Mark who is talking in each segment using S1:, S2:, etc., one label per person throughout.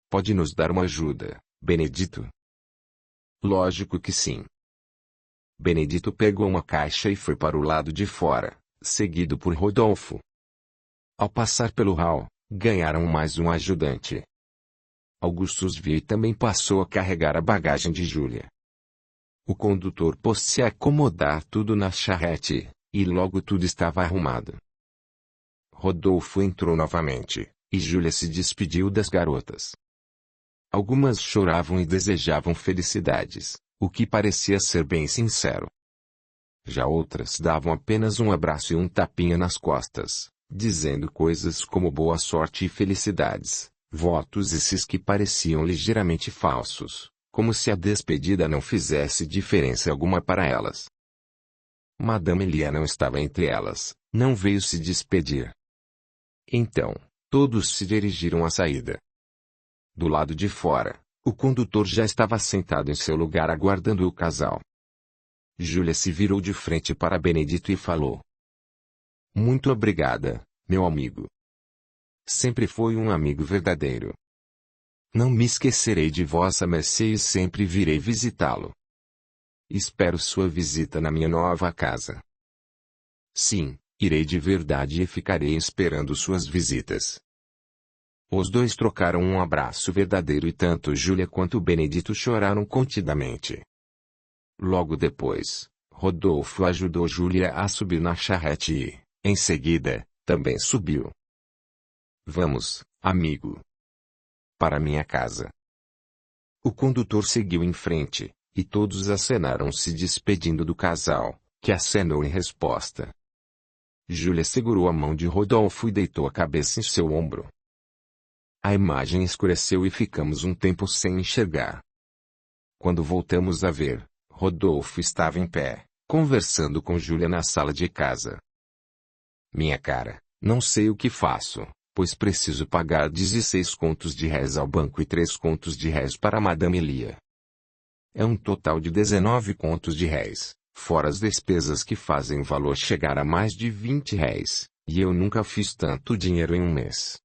S1: pode nos dar uma ajuda, Benedito?
S2: Lógico que sim.
S1: Benedito pegou uma caixa e foi para o lado de fora, seguido por Rodolfo. Ao passar pelo hall, ganharam mais um ajudante. Augustus viu e também passou a carregar a bagagem de Júlia. O condutor pôs-se a acomodar tudo na charrete, e logo tudo estava arrumado. Rodolfo entrou novamente, e Júlia se despediu das garotas. Algumas choravam e desejavam felicidades, o que parecia ser bem sincero. Já outras davam apenas um abraço e um tapinha nas costas, dizendo coisas como boa sorte e felicidades, votos esses que pareciam ligeiramente falsos, como se a despedida não fizesse diferença alguma para elas. Madame Elia não estava entre elas, não veio se despedir. Então, todos se dirigiram à saída. Do lado de fora, o condutor já estava sentado em seu lugar aguardando o casal. Júlia se virou de frente para Benedito e falou: "Muito obrigada, meu amigo. Sempre foi um amigo verdadeiro. Não me esquecerei de vossa mercê e sempre virei visitá-lo. Espero sua visita na minha nova casa." "Sim, irei de verdade e ficarei esperando suas visitas." Os dois trocaram um abraço verdadeiro e tanto Júlia quanto Benedito choraram contidamente. Logo depois, Rodolfo ajudou Júlia a subir na charrete e, em seguida, também subiu. "Vamos, amigo. Para minha casa." O condutor seguiu em frente, e todos acenaram se despedindo do casal, que acenou em resposta. Júlia segurou a mão de Rodolfo e deitou a cabeça em seu ombro. A imagem escureceu e ficamos um tempo sem enxergar. Quando voltamos a ver, Rodolfo estava em pé, conversando com Júlia na sala de casa. "Minha cara, não sei o que faço, pois preciso pagar 16 contos de réis ao banco e 3 contos de réis para Madame Elia. É um total de 19 contos de réis, fora as despesas que fazem o valor chegar a mais de 20 réis, e eu nunca fiz tanto dinheiro em um mês.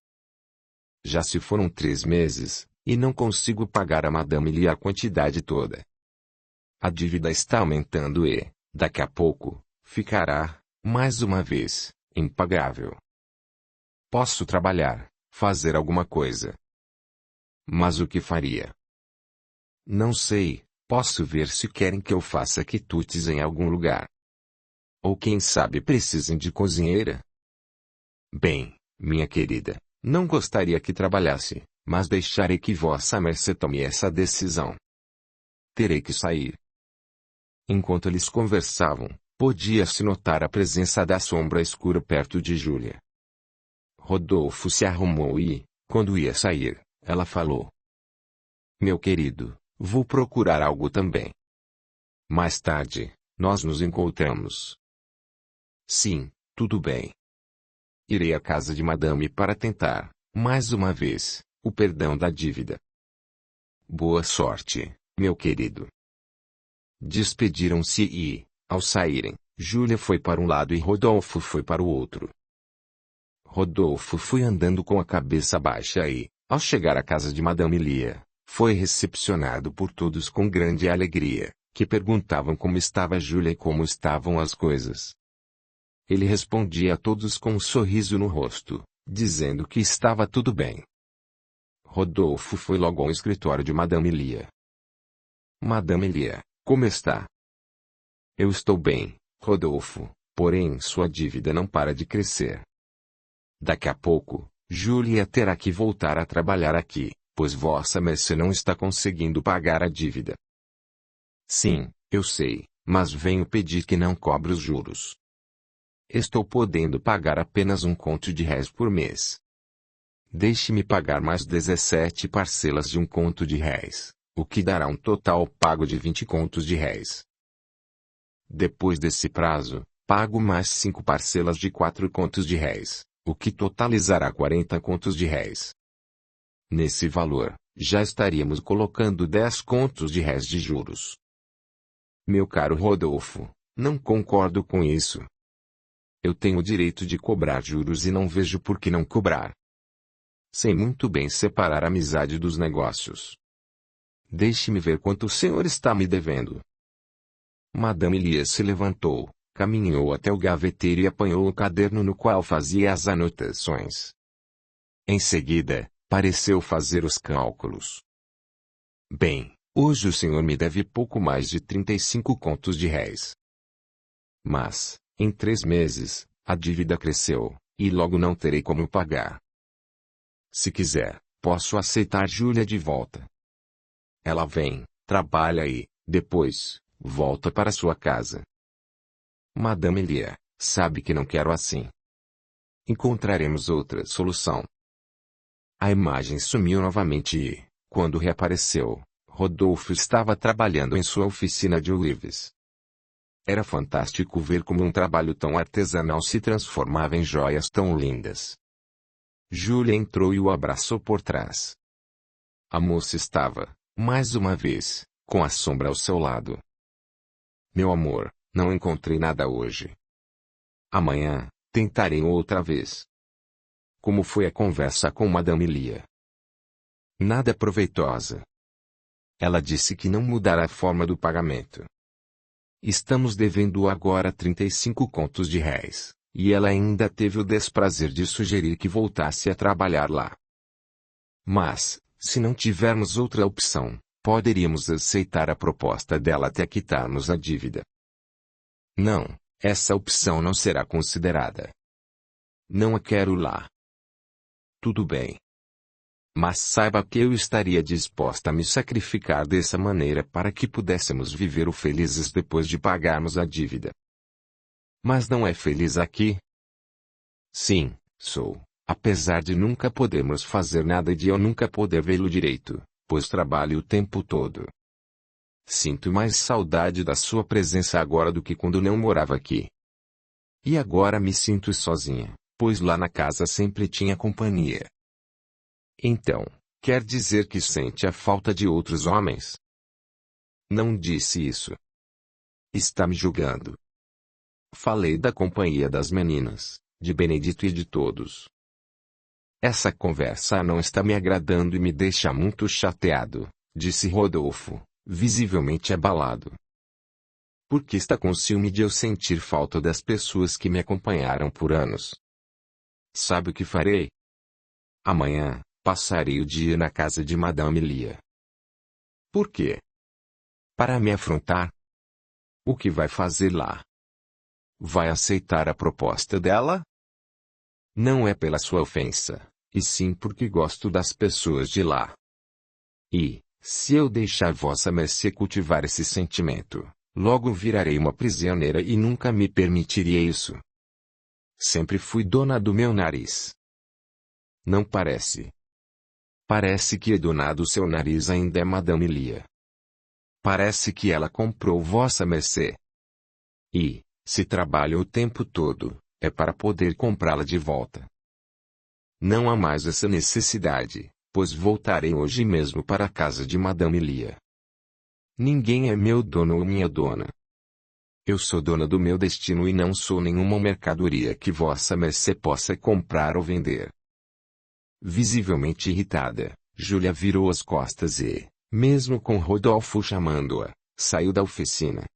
S1: Já se foram 3 meses, e não consigo pagar a Madame Elia a quantidade toda. A dívida está aumentando e, daqui a pouco, ficará, mais uma vez, impagável. Posso trabalhar, fazer alguma coisa. Mas o que faria? Não sei, posso ver se querem que eu faça quitutes em algum lugar. Ou quem sabe precisem de cozinheira? Bem, minha querida, não gostaria que trabalhasse, mas deixarei que vossa mercê tome essa decisão. Terei que sair." Enquanto eles conversavam, podia-se notar a presença da sombra escura perto de Júlia. Rodolfo se arrumou e, quando ia sair, ela falou: "Meu querido, vou procurar algo também. Mais tarde, nós nos encontramos." "Sim, tudo bem. Irei à casa de Madame para tentar, mais uma vez, o perdão da dívida." "Boa sorte, meu querido." Despediram-se e, ao saírem, Júlia foi para um lado e Rodolfo foi para o outro. Rodolfo foi andando com a cabeça baixa e, ao chegar à casa de Madame Elia, foi recepcionado por todos com grande alegria, que perguntavam como estava Júlia e como estavam as coisas. Ele respondia a todos com um sorriso no rosto, dizendo que estava tudo bem. Rodolfo foi logo ao escritório de Madame Elia. "Madame Elia, como está?" "Eu estou bem, Rodolfo, porém sua dívida não para de crescer. Daqui a pouco, Júlia terá que voltar a trabalhar aqui, pois vossa mercê não está conseguindo pagar a dívida." "Sim, eu sei, mas venho pedir que não cobre os juros. Estou podendo pagar apenas 1 conto de réis por mês. Deixe-me pagar mais 17 parcelas de 1 conto de réis, o que dará um total pago de 20 contos de réis. Depois desse prazo, pago mais 5 parcelas de 4 contos de réis, o que totalizará 40 contos de réis. Nesse valor, já estaríamos colocando 10 contos de réis de juros." "Meu caro Rodolfo, não concordo com isso. Eu tenho o direito de cobrar juros e não vejo por que não cobrar. Sei muito bem separar a amizade dos negócios. Deixe-me ver quanto o senhor está me devendo. Madame Elias se levantou, caminhou até o gaveteiro e apanhou o caderno no qual fazia as anotações. Em seguida, pareceu fazer os cálculos. Bem, hoje o senhor me deve pouco mais de 35 contos de réis. Mas, em 3 meses, a dívida cresceu, e logo não terei como pagar. Se quiser, posso aceitar Júlia de volta. Ela vem, trabalha e, depois, volta para sua casa. Madame Elia, sabe que não quero assim. Encontraremos outra solução. A imagem sumiu novamente e, quando reapareceu, Rodolfo estava trabalhando em sua oficina de Olives. Era fantástico ver como um trabalho tão artesanal se transformava em joias tão lindas. Júlia entrou e o abraçou por trás. A moça estava, mais uma vez, com a sombra ao seu lado. Meu amor, não encontrei nada hoje. Amanhã, tentarei outra vez. Como foi a conversa com Madame Elia? Nada proveitosa. Ela disse que não mudará a forma do pagamento. Estamos devendo agora 35 contos de réis, e ela ainda teve o desprazer de sugerir que voltasse a trabalhar lá. Mas, se não tivermos outra opção, poderíamos aceitar a proposta dela até quitarmos a dívida. Não, essa opção não será considerada. Não a quero lá. Tudo bem. Mas saiba que eu estaria disposta a me sacrificar dessa maneira para que pudéssemos viver felizes depois de pagarmos a dívida. Mas não é feliz aqui? Sim, sou, apesar de nunca podermos fazer nada e de eu nunca poder vê-lo direito, pois trabalho o tempo todo. Sinto mais saudade da sua presença agora do que quando não morava aqui. E agora me sinto sozinha, pois lá na casa sempre tinha companhia. Então, quer dizer que sente a falta de outros homens? Não disse isso. Está me julgando. Falei da companhia das meninas, de Benedito e de todos. Essa conversa não está me agradando e me deixa muito chateado, disse Rodolfo, visivelmente abalado. Por que está com ciúme de eu sentir falta das pessoas que me acompanharam por anos? Sabe o que farei? Amanhã, passarei o dia na casa de Madame Elia. Por quê? Para me afrontar? O que vai fazer lá? Vai aceitar a proposta dela? Não é pela sua ofensa, e sim porque gosto das pessoas de lá. E, se eu deixar vossa mercê cultivar esse sentimento, logo virarei uma prisioneira e nunca me permitiria isso. Sempre fui dona do meu nariz. Não parece. Parece que é dona do seu nariz ainda é Madame Elia. Parece que ela comprou vossa mercê. E, se trabalha o tempo todo, é para poder comprá-la de volta. Não há mais essa necessidade, pois voltarei hoje mesmo para a casa de Madame Elia. Ninguém é meu dono ou minha dona. Eu sou dona do meu destino e não sou nenhuma mercadoria que vossa mercê possa comprar ou vender. Visivelmente irritada, Júlia virou as costas e, mesmo com Rodolfo chamando-a, saiu da oficina.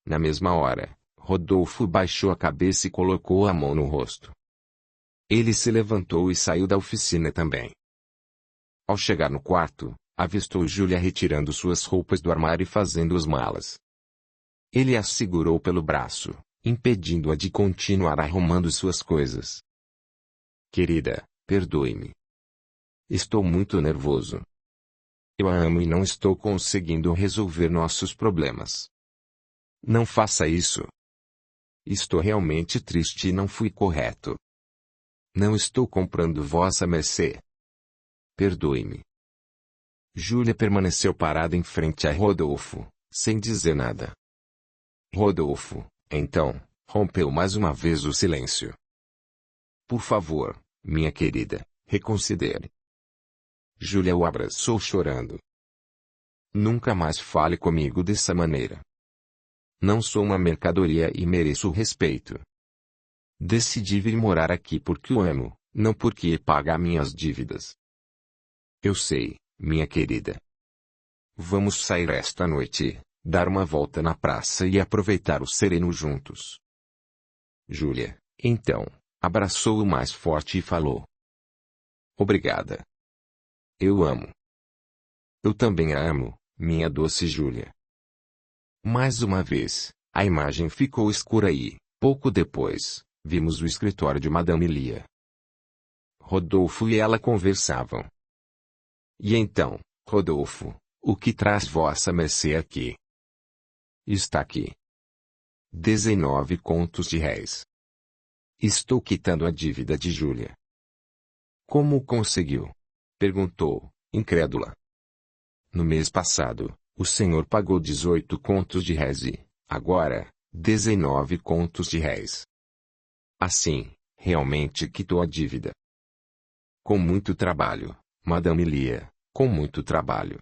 S1: Na mesma hora, Rodolfo baixou a cabeça e colocou a mão no rosto. Ele se levantou e saiu da oficina também. Ao chegar no quarto, avistou Júlia retirando suas roupas do armário e fazendo as malas. Ele a segurou pelo braço, impedindo-a de continuar arrumando suas coisas. Querida, perdoe-me. Estou muito nervoso. Eu a amo e não estou conseguindo resolver nossos problemas. Não faça isso. Estou realmente triste e não fui correto. Não estou comprando vossa mercê. Perdoe-me. Júlia permaneceu parada em frente a Rodolfo, sem dizer nada. Rodolfo, então, rompeu mais uma vez o silêncio. Por favor, minha querida, reconsidere. Júlia o abraçou chorando. Nunca mais fale comigo dessa maneira. Não sou uma mercadoria e mereço respeito. Decidi vir morar aqui porque o amo, não porque paga minhas dívidas. Eu sei, minha querida. Vamos sair esta noite, dar uma volta na praça e aproveitar o sereno juntos. Júlia, então, abraçou-o mais forte e falou: Obrigada. Eu amo. Eu também a amo, minha doce Júlia. Mais uma vez, a imagem ficou escura e, pouco depois, vimos o escritório de Madame Lia. Rodolfo e ela conversavam. E então, Rodolfo, o que traz vossa mercê aqui? Está aqui. 19 contos de réis. Estou quitando a dívida de Júlia. Como conseguiu? Perguntou, incrédula. No mês passado, o senhor pagou 18 contos de réis e, agora, 19 contos de réis. Assim, realmente quitou a dívida. Com muito trabalho, Madame Lia, com muito trabalho.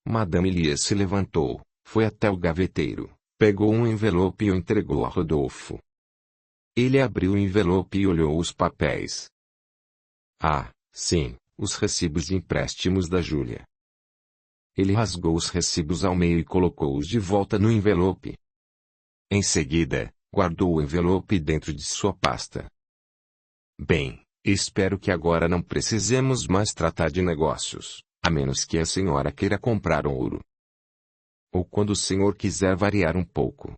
S1: Madame Lia se levantou, foi até o gaveteiro, pegou um envelope e o entregou a Rodolfo. Ele abriu o envelope e olhou os papéis. Ah, sim, os recibos de empréstimos da Júlia. Ele rasgou os recibos ao meio e colocou-os de volta no envelope. Em seguida, guardou o envelope dentro de sua pasta. Bem, espero que agora não precisemos mais tratar de negócios, a menos que a senhora queira comprar ouro. Ou quando o senhor quiser variar um pouco.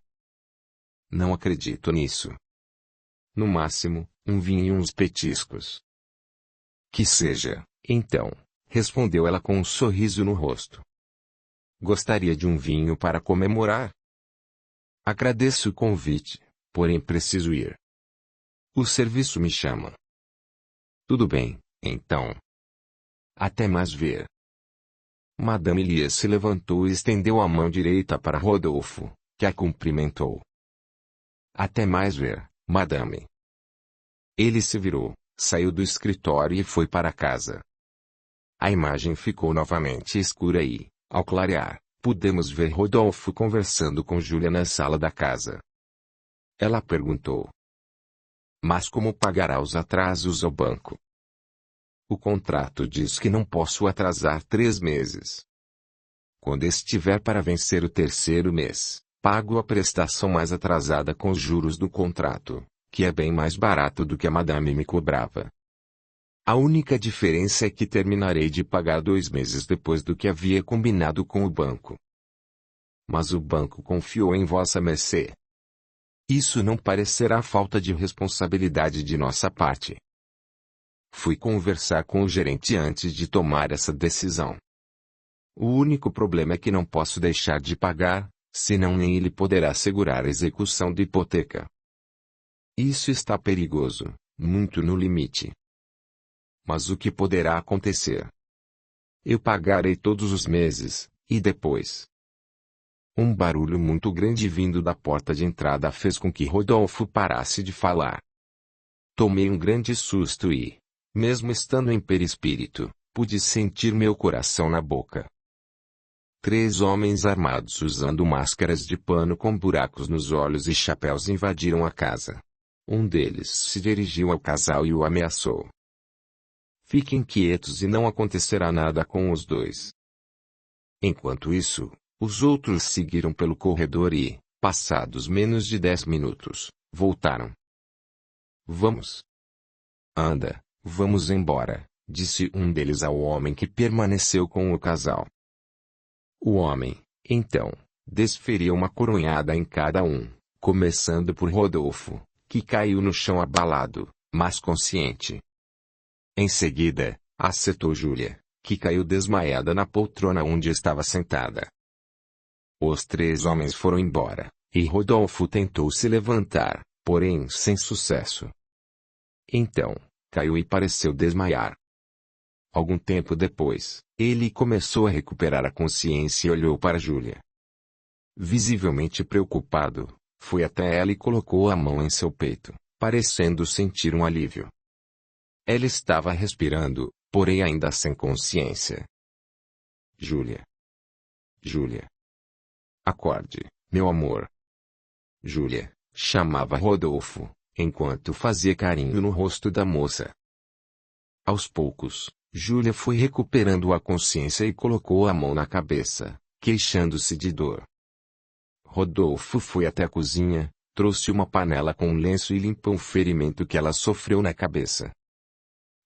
S1: Não acredito nisso. No máximo, um vinho e uns petiscos. Que seja, então, respondeu ela com um sorriso no rosto. Gostaria de um vinho para comemorar? Agradeço o convite, porém preciso ir. O serviço me chama. Tudo bem, então. Até mais ver. Madame Lia se levantou e estendeu a mão direita para Rodolfo, que a cumprimentou. Até mais ver, madame. Ele se virou, saiu do escritório e foi para casa. A imagem ficou novamente escura e, ao clarear, pudemos ver Rodolfo conversando com Júlia na sala da casa. Ela perguntou: Mas como pagará os atrasos ao banco? O contrato diz que não posso atrasar 3 meses. Quando estiver para vencer o 3º mês, pago a prestação mais atrasada com os juros do contrato, que é bem mais barato do que a madame me cobrava. A única diferença é que terminarei de pagar 2 meses depois do que havia combinado com o banco. Mas o banco confiou em vossa mercê. Isso não parecerá falta de responsabilidade de nossa parte. Fui conversar com o gerente antes de tomar essa decisão. O único problema é que não posso deixar de pagar, senão nem ele poderá assegurar a execução da hipoteca. Isso está perigoso, muito no limite. Mas o que poderá acontecer? Eu pagarei todos os meses, e depois? Um barulho muito grande vindo da porta de entrada fez com que Rodolfo parasse de falar. Tomei um grande susto e, mesmo estando em perispírito, pude sentir meu coração na boca. 3 homens armados usando máscaras de pano com buracos nos olhos e chapéus invadiram a casa. Um deles se dirigiu ao casal e o ameaçou. Fiquem quietos e não acontecerá nada com os dois. Enquanto isso, os outros seguiram pelo corredor e, passados menos de 10 minutos, voltaram. Vamos. Anda. Vamos embora, disse um deles ao homem que permaneceu com o casal. O homem, então, desferiu uma coronhada em cada um, começando por Rodolfo, que caiu no chão abalado, mas consciente. Em seguida, acertou Júlia, que caiu desmaiada na poltrona onde estava sentada. Os 3 homens foram embora, e Rodolfo tentou se levantar, porém sem sucesso. Então, caiu e pareceu desmaiar. Algum tempo depois, ele começou a recuperar a consciência e olhou para Júlia. Visivelmente preocupado, foi até ela e colocou a mão em seu peito, parecendo sentir um alívio. Ela estava respirando, porém ainda sem consciência. Júlia. Júlia. Acorde, meu amor. Júlia, chamava Rodolfo, enquanto fazia carinho no rosto da moça. Aos poucos, Júlia foi recuperando a consciência e colocou a mão na cabeça, queixando-se de dor. Rodolfo foi até a cozinha, trouxe uma panela com um lenço e limpou o ferimento que ela sofreu na cabeça.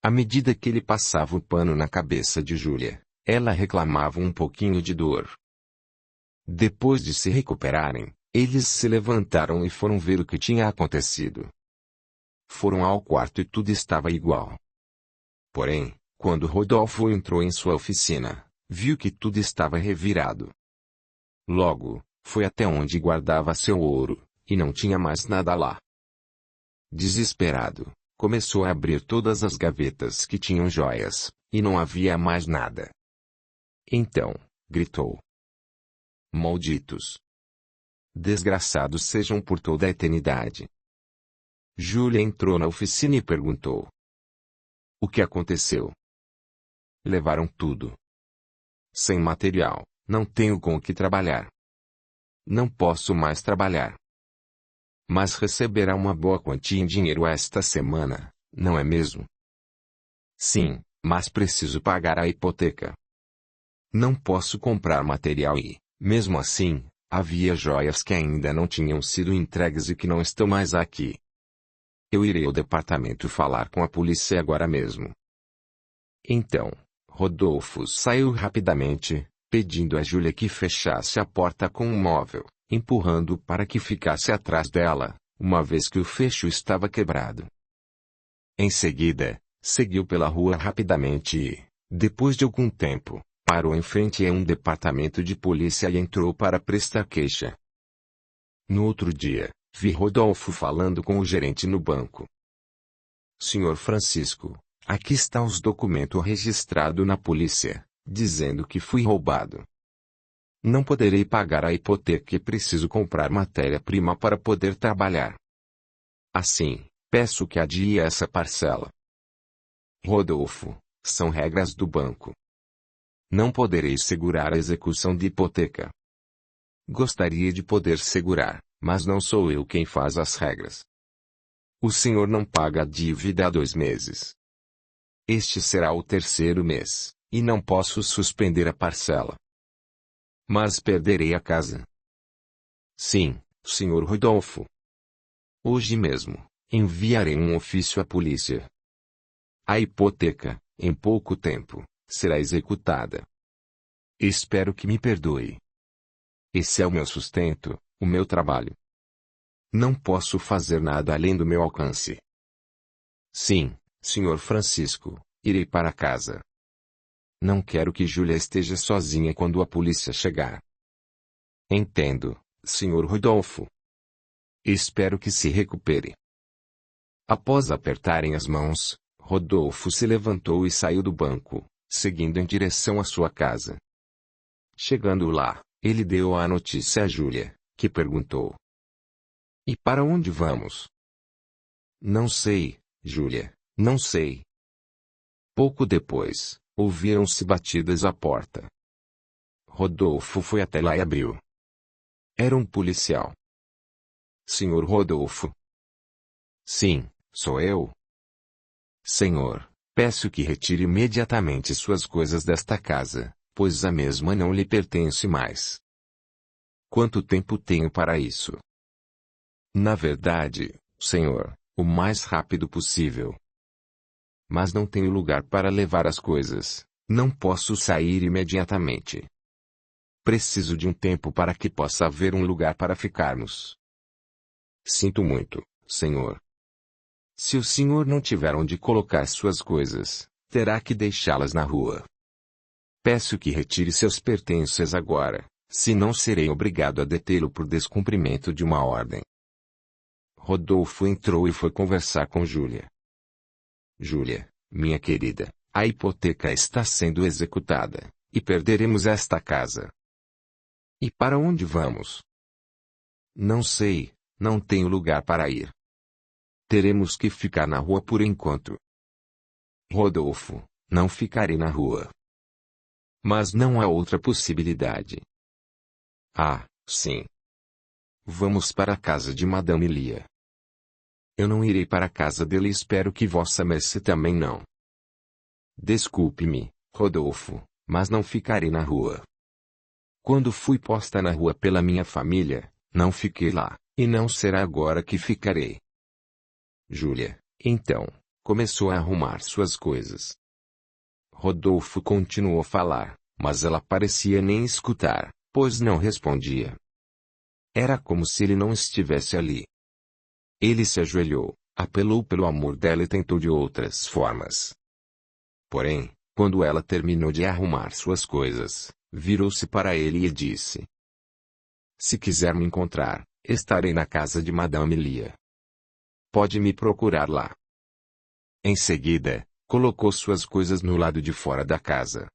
S1: À medida que ele passava o pano na cabeça de Júlia, ela reclamava um pouquinho de dor. Depois de se recuperarem, eles se levantaram e foram ver o que tinha acontecido. Foram ao quarto e tudo estava igual. Porém, quando Rodolfo entrou em sua oficina, viu que tudo estava revirado. Logo, foi até onde guardava seu ouro, e não tinha mais nada lá. Desesperado, começou a abrir todas as gavetas que tinham joias, e não havia mais nada. Então, gritou: Malditos! Desgraçados sejam por toda a eternidade. Júlia entrou na oficina e perguntou: O que aconteceu? Levaram tudo. Sem material, não tenho com o que trabalhar. Não posso mais trabalhar. Mas receberá uma boa quantia em dinheiro esta semana, não é mesmo? Sim, mas preciso pagar a hipoteca. Não posso comprar material e, mesmo assim, havia joias que ainda não tinham sido entregues e que não estão mais aqui. Eu irei ao departamento falar com a polícia agora mesmo. Então, Rodolfo saiu rapidamente, pedindo a Júlia que fechasse a porta com um móvel, empurrando para que ficasse atrás dela, uma vez que o fecho estava quebrado. Em seguida, seguiu pela rua rapidamente e, depois de algum tempo, parou em frente a um departamento de polícia e entrou para prestar queixa. No outro dia, vi Rodolfo falando com o gerente no banco. Senhor Francisco, aqui está os documentos registrados na polícia, dizendo que fui roubado. Não poderei pagar a hipoteca e preciso comprar matéria-prima para poder trabalhar. Assim, peço que adie essa parcela. Rodolfo, são regras do banco. Não poderei segurar a execução de hipoteca. Gostaria de poder segurar, mas não sou eu quem faz as regras. O senhor não paga a dívida há 2 meses. Este será o 3º mês, e não posso suspender a parcela. Mas perderei a casa. Sim, senhor Rodolfo. Hoje mesmo, enviarei um ofício à polícia. A hipoteca, em pouco tempo, será executada. Espero que me perdoe. Esse é o meu sustento, o meu trabalho. Não posso fazer nada além do meu alcance. Sim, senhor Francisco, irei para casa. Não quero que Júlia esteja sozinha quando a polícia chegar. Entendo, senhor Rodolfo. Espero que se recupere. Após apertarem as mãos, Rodolfo se levantou e saiu do banco, seguindo em direção à sua casa. Chegando lá, ele deu a notícia a Júlia, que perguntou: E para onde vamos? Não sei, Júlia, não sei. Pouco depois, ouviram-se batidas à porta. Rodolfo foi até lá e abriu. Era um policial. Senhor Rodolfo? Sim, sou eu. Senhor, peço que retire imediatamente suas coisas desta casa, pois a mesma não lhe pertence mais. Quanto tempo tenho para isso? Na verdade, senhor, o mais rápido possível. Mas não tenho lugar para levar as coisas, não posso sair imediatamente. Preciso de um tempo para que possa haver um lugar para ficarmos. Sinto muito, senhor. Se o senhor não tiver onde colocar suas coisas, terá que deixá-las na rua. Peço que retire seus pertences agora, senão serei obrigado a detê-lo por descumprimento de uma ordem. Rodolfo entrou e foi conversar com Júlia. Júlia, minha querida, a hipoteca está sendo executada, e perderemos esta casa. E para onde vamos? Não sei, não tenho lugar para ir. Teremos que ficar na rua por enquanto. Rodolfo, não ficarei na rua. Mas não há outra possibilidade. Ah, sim. Vamos para a casa de Madame Lia. Eu não irei para a casa dele e espero que Vossa Mercê também não. Desculpe-me, Rodolfo, mas não ficarei na rua. Quando fui posta na rua pela minha família, não fiquei lá, e não será agora que ficarei. Júlia, então, começou a arrumar suas coisas. Rodolfo continuou a falar, mas ela parecia nem escutar, pois não respondia. Era como se ele não estivesse ali. Ele se ajoelhou, apelou pelo amor dela e tentou de outras formas. Porém, quando ela terminou de arrumar suas coisas, virou-se para ele e disse: Se quiser me encontrar, estarei na casa de Madame Lia. Pode me procurar lá. Em seguida, colocou suas coisas no lado de fora da casa.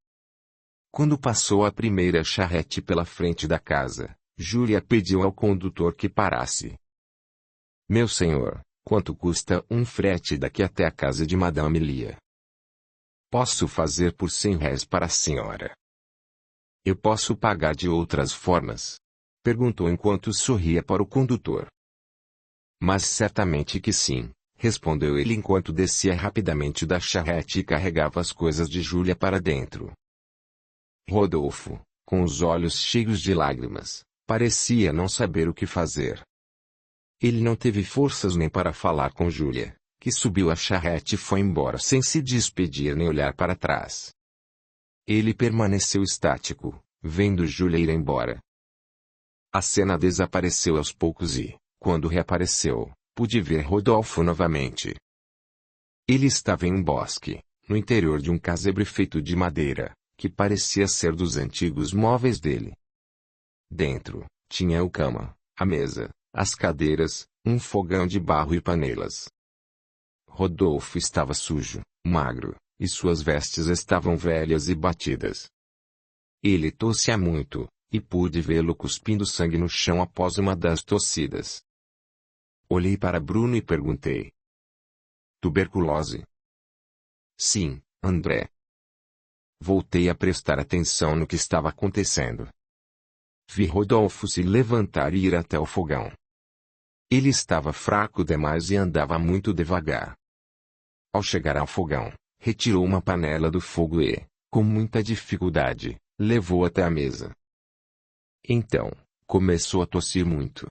S1: Quando passou a primeira charrete pela frente da casa, Júlia pediu ao condutor que parasse. Meu senhor, quanto custa um frete daqui até a casa de Madame Lia? Posso fazer por R$ 100 para a senhora. Eu posso pagar de outras formas? Perguntou enquanto sorria para o condutor. Mas certamente que sim, respondeu ele enquanto descia rapidamente da charrete e carregava as coisas de Júlia para dentro. Rodolfo, com os olhos cheios de lágrimas, parecia não saber o que fazer. Ele não teve forças nem para falar com Júlia, que subiu a charrete e foi embora sem se despedir nem olhar para trás. Ele permaneceu estático, vendo Júlia ir embora. A cena desapareceu aos poucos e, quando reapareceu, pude ver Rodolfo novamente. Ele estava em um bosque, no interior de um casebre feito de madeira, que parecia ser dos antigos móveis dele. Dentro, tinha a cama, a mesa, as cadeiras, um fogão de barro e panelas. Rodolfo estava sujo, magro, e suas vestes estavam velhas e batidas. Ele tossia muito, e pude vê-lo cuspindo sangue no chão após uma das tossidas. Olhei para Bruno e perguntei: Tuberculose? Sim, André. Voltei a prestar atenção no que estava acontecendo. Vi Rodolfo se levantar e ir até o fogão. Ele estava fraco demais e andava muito devagar. Ao chegar ao fogão, retirou uma panela do fogo e, com muita dificuldade, levou até a mesa. Então, começou a tossir muito.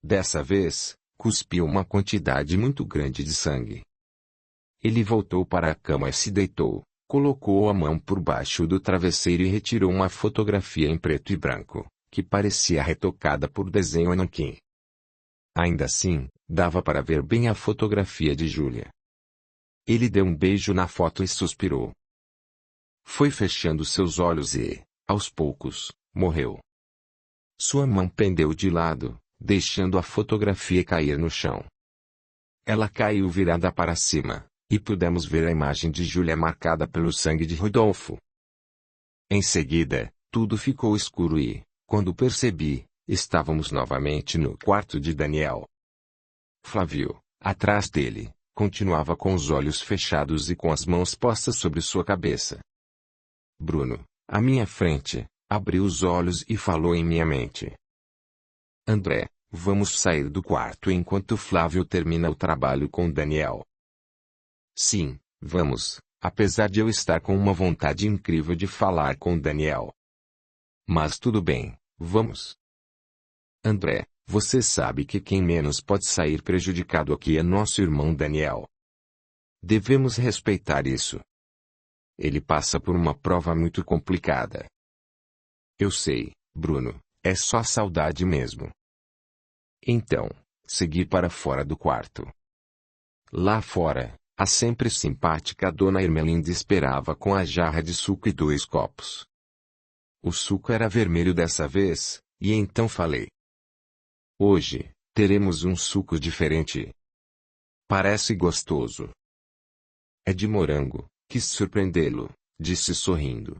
S1: Dessa vez, cuspiu uma quantidade muito grande de sangue. Ele voltou para a cama e se deitou, colocou a mão por baixo do travesseiro e retirou uma fotografia em preto e branco, que parecia retocada por desenho nanquim. Ainda assim, dava para ver bem a fotografia de Júlia. Ele deu um beijo na foto e suspirou. Foi fechando seus olhos e, aos poucos, morreu. Sua mão pendeu de lado, deixando a fotografia cair no chão. Ela caiu virada para cima, e pudemos ver a imagem de Júlia marcada pelo sangue de Rodolfo. Em seguida, tudo ficou escuro e, quando percebi, estávamos novamente no quarto de Daniel. Flávio, atrás dele, continuava com os olhos fechados e com as mãos postas sobre sua cabeça. Bruno, à minha frente, abriu os olhos e falou em minha mente: André, vamos sair do quarto enquanto Flávio termina o trabalho com Daniel. Sim, vamos, apesar de eu estar com uma vontade incrível de falar com Daniel. Mas tudo bem, vamos. André, você sabe que quem menos pode sair prejudicado aqui é nosso irmão Daniel. Devemos respeitar isso. Ele passa por uma prova muito complicada. Eu sei, Bruno, é só saudade mesmo. Então, segui para fora do quarto. Lá fora, a sempre simpática Dona Ermelinda esperava com a jarra de suco e 2 copos. O suco era vermelho dessa vez, e então falei: Hoje, teremos um suco diferente. Parece gostoso. É de morango, quis surpreendê-lo, disse sorrindo.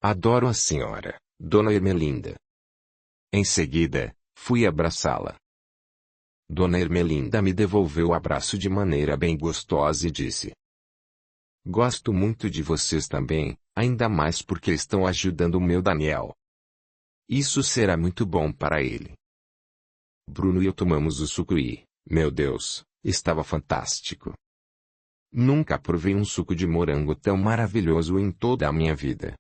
S1: Adoro a senhora, Dona Ermelinda. Em seguida, fui abraçá-la. Dona Ermelinda me devolveu o abraço de maneira bem gostosa e disse: Gosto muito de vocês também, ainda mais porque estão ajudando o meu Daniel. Isso será muito bom para ele. Bruno e eu tomamos o suco e, meu Deus, estava fantástico. Nunca provei um suco de morango tão maravilhoso em toda a minha vida.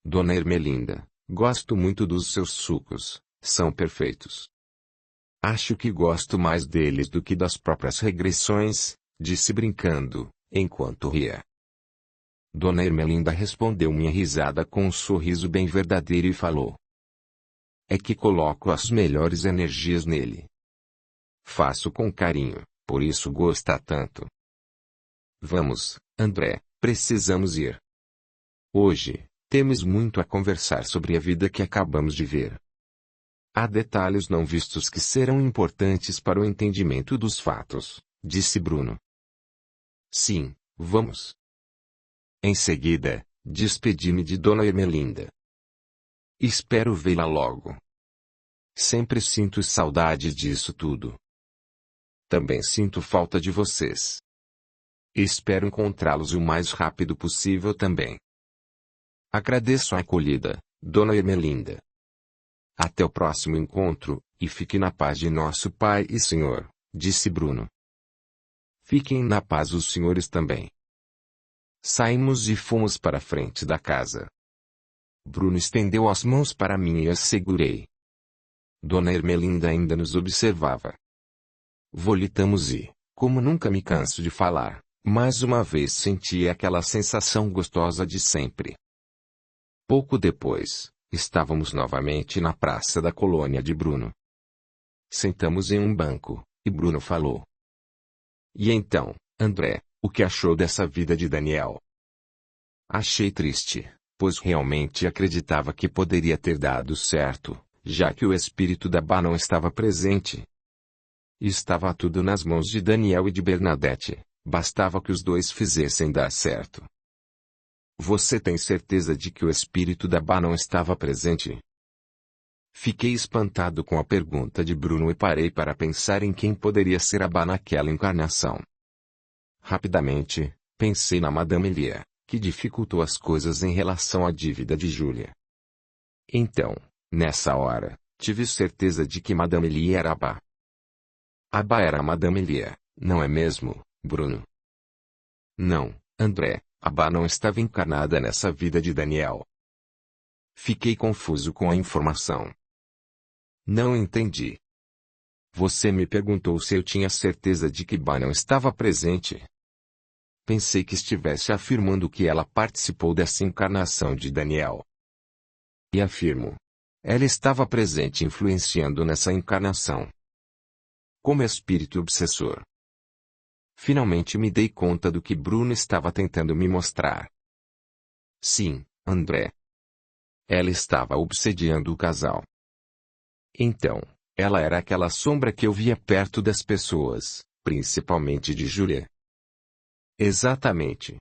S1: Dona Ermelinda, gosto muito dos seus sucos, são perfeitos. Acho que gosto mais deles do que das próprias regressões, disse brincando, enquanto ria. Dona Ermelinda respondeu minha risada com um sorriso bem verdadeiro e falou: é que coloco as melhores energias nele. Faço com carinho, por isso gosta tanto. Vamos, André, precisamos ir. Hoje, temos muito a conversar sobre a vida que acabamos de ver. Há detalhes não vistos que serão importantes para o entendimento dos fatos, disse Bruno. Sim, vamos. Em seguida, despedi-me de Dona Ermelinda. Espero vê-la logo. Sempre sinto saudade disso tudo. Também sinto falta de vocês. Espero encontrá-los o mais rápido possível também. Agradeço a acolhida, Dona Ermelinda. Até o próximo encontro, e fique na paz de nosso Pai e Senhor, disse Bruno. Fiquem na paz os senhores também. Saímos e fomos para a frente da casa. Bruno estendeu as mãos para mim e as segurei. Dona Ermelinda ainda nos observava. Voltamos e, como nunca me canso de falar, mais uma vez senti aquela sensação gostosa de sempre. Pouco depois, estávamos novamente na praça da colônia de Bruno. Sentamos em um banco, e Bruno falou. E então, André, o que achou dessa vida de Daniel? Achei triste, pois realmente acreditava que poderia ter dado certo, já que o espírito da Bá não estava presente. Estava tudo nas mãos de Daniel e de Bernadette, bastava que os dois fizessem dar certo. Você tem certeza de que o espírito da Bá não estava presente? Fiquei espantado com a pergunta de Bruno e parei para pensar em quem poderia ser a Bá naquela encarnação. Rapidamente, pensei na Madame Elia, que dificultou as coisas em relação à dívida de Júlia. Então, nessa hora, tive certeza de que Madame Elia era a Bá. A Bá era a Madame Elia, não é mesmo, Bruno? Não, André, a Bá não estava encarnada nessa vida de Daniel. Fiquei confuso com a informação. Não entendi. Você me perguntou se eu tinha certeza de que Bá não estava presente. Pensei que estivesse afirmando que ela participou dessa encarnação de Daniel. E afirmo. Ela estava presente influenciando nessa encarnação. Como espírito obsessor. Finalmente me dei conta do que Bruno estava tentando me mostrar. Sim, André. Ela estava obsediando o casal. Então, ela era aquela sombra que eu via perto das pessoas, principalmente de Júlia. Exatamente.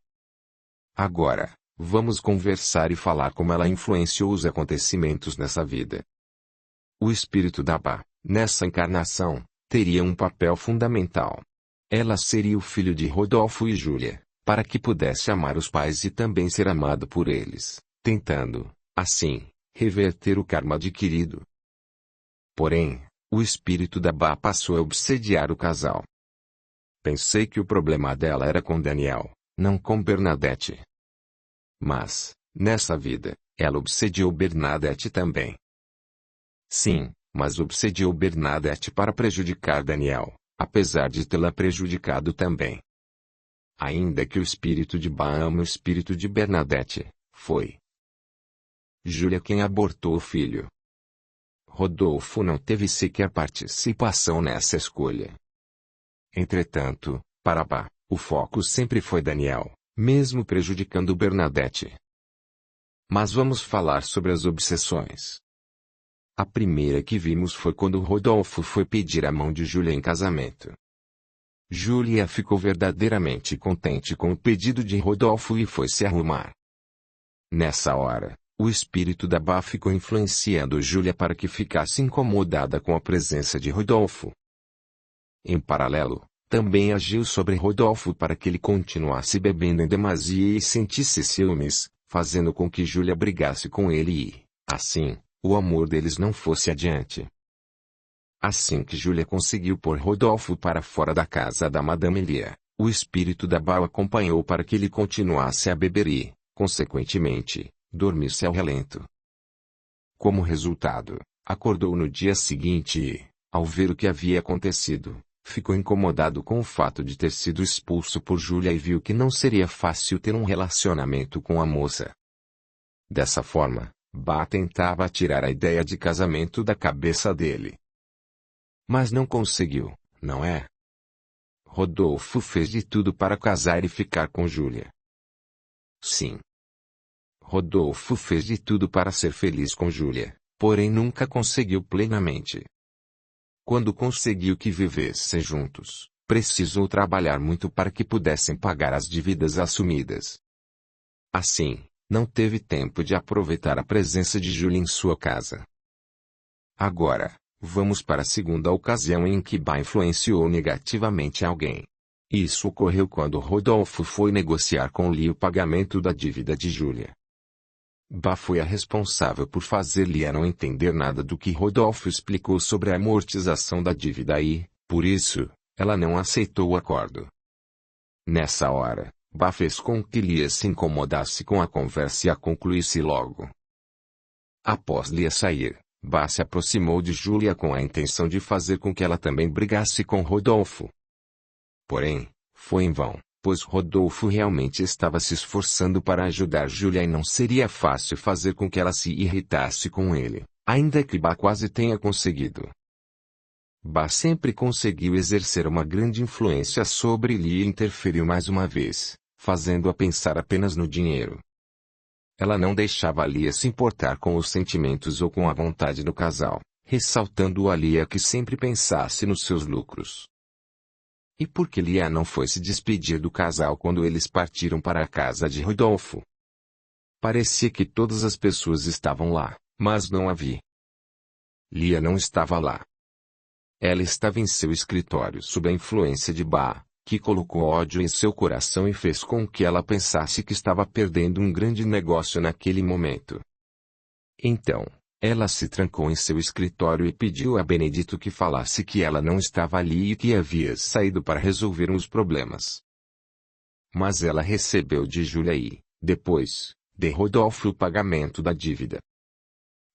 S1: Agora, vamos conversar e falar como ela influenciou os acontecimentos nessa vida. O espírito da Bá, nessa encarnação, teria um papel fundamental. Ela seria o filho de Rodolfo e Júlia, para que pudesse amar os pais e também ser amado por eles, tentando, assim, reverter o karma adquirido. Porém, o espírito da Bá passou a obsediar o casal. Pensei que o problema dela era com Daniel, não com Bernadette. Mas, nessa vida, ela obsediou Bernadette também. Sim, mas obsediou Bernadette para prejudicar Daniel, apesar de tê-la prejudicado também. Ainda que o espírito de Bá ama o espírito de Bernadette, foi Júlia quem abortou o filho. Rodolfo não teve sequer participação nessa escolha. Entretanto, para Bá, o foco sempre foi Daniel, mesmo prejudicando Bernadette. Mas vamos falar sobre as obsessões. A primeira que vimos foi quando Rodolfo foi pedir a mão de Júlia em casamento. Júlia ficou verdadeiramente contente com o pedido de Rodolfo e foi se arrumar. Nessa hora, o espírito da Bá ficou influenciando Júlia para que ficasse incomodada com a presença de Rodolfo. Em paralelo, também agiu sobre Rodolfo para que ele continuasse bebendo em demasia e sentisse ciúmes, fazendo com que Júlia brigasse com ele e, assim, o amor deles não fosse adiante. Assim que Júlia conseguiu pôr Rodolfo para fora da casa da Madame Elia, O espírito da Ba o acompanhou para que ele continuasse a beber e, consequentemente, dormisse ao relento. Como resultado, acordou no dia seguinte e, ao ver o que havia acontecido, ficou incomodado com o fato de ter sido expulso por Julia e viu que não seria fácil ter um relacionamento com a moça. Dessa forma, Ba tentava tirar a ideia de casamento da cabeça dele. Mas não conseguiu, não é? Rodolfo fez de tudo para casar e ficar com Julia. Sim. Rodolfo fez de tudo para ser feliz com Julia, porém nunca conseguiu plenamente. Quando conseguiu que vivessem juntos, precisou trabalhar muito para que pudessem pagar as dívidas assumidas. Assim, não teve tempo de aproveitar a presença de Julia em sua casa. Agora, vamos para a segunda ocasião em que Ba influenciou negativamente alguém. Isso ocorreu quando Rodolfo foi negociar com Lia o pagamento da dívida de Julia. Ba foi a responsável por fazer Lia não entender nada do que Rodolfo explicou sobre a amortização da dívida e, por isso, ela não aceitou o acordo. Nessa hora, Ba fez com que Lia se incomodasse com a conversa e a concluísse logo. Após Lia sair, Ba se aproximou de Julia com a intenção de fazer com que ela também brigasse com Rodolfo. Porém, foi em vão, pois Rodolfo realmente estava se esforçando para ajudar Julia e não seria fácil fazer com que ela se irritasse com ele, ainda que Ba quase tenha conseguido. Ba sempre conseguiu exercer uma grande influência sobre Lia e interferiu mais uma vez, fazendo-a pensar apenas no dinheiro. Ela não deixava Lia se importar com os sentimentos ou com a vontade do casal, ressaltando a Lia que sempre pensasse nos seus lucros. E por que Lia não foi se despedir do casal quando eles partiram para a casa de Rodolfo? Parecia que todas as pessoas estavam lá, mas não a vi. Lia não estava lá. Ela estava em seu escritório sob a influência de Ba, que colocou ódio em seu coração e fez com que ela pensasse que estava perdendo um grande negócio naquele momento. Então, ela se trancou em seu escritório e pediu a Benedito que falasse que ela não estava ali e que havia saído para resolver os problemas. Mas ela recebeu de Julia e, depois, de Rodolfo o pagamento da dívida.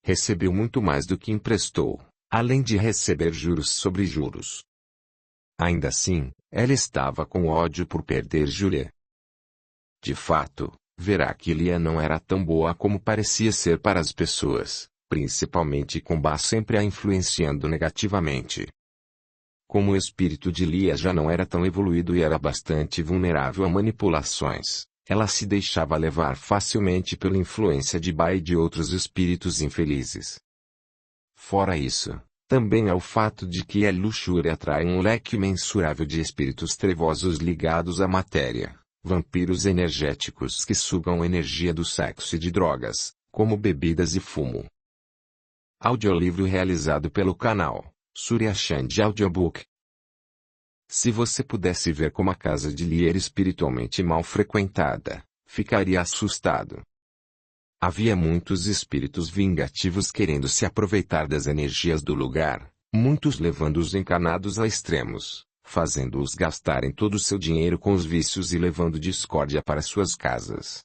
S1: Recebeu muito mais do que emprestou, além de receber juros sobre juros. Ainda assim, ela estava com ódio por perder Julia. De fato, verá que Lia não era tão boa como parecia ser para as pessoas, principalmente com Ba sempre a influenciando negativamente. Como o espírito de Lia já não era tão evoluído e era bastante vulnerável a manipulações, ela se deixava levar facilmente pela influência de Ba e de outros espíritos infelizes. Fora isso, também há o fato de que a luxúria atrai um leque imensurável de espíritos trevosos ligados à matéria, vampiros energéticos que sugam energia do sexo e de drogas, como bebidas e fumo. Audiolivro realizado pelo canal Surya Chand Audiobook. Se você pudesse ver como a casa de Lia era espiritualmente mal frequentada, ficaria assustado. Havia muitos espíritos vingativos querendo se aproveitar das energias do lugar, muitos levando os encarnados a extremos, fazendo-os gastarem todo o seu dinheiro com os vícios e levando discórdia para suas casas.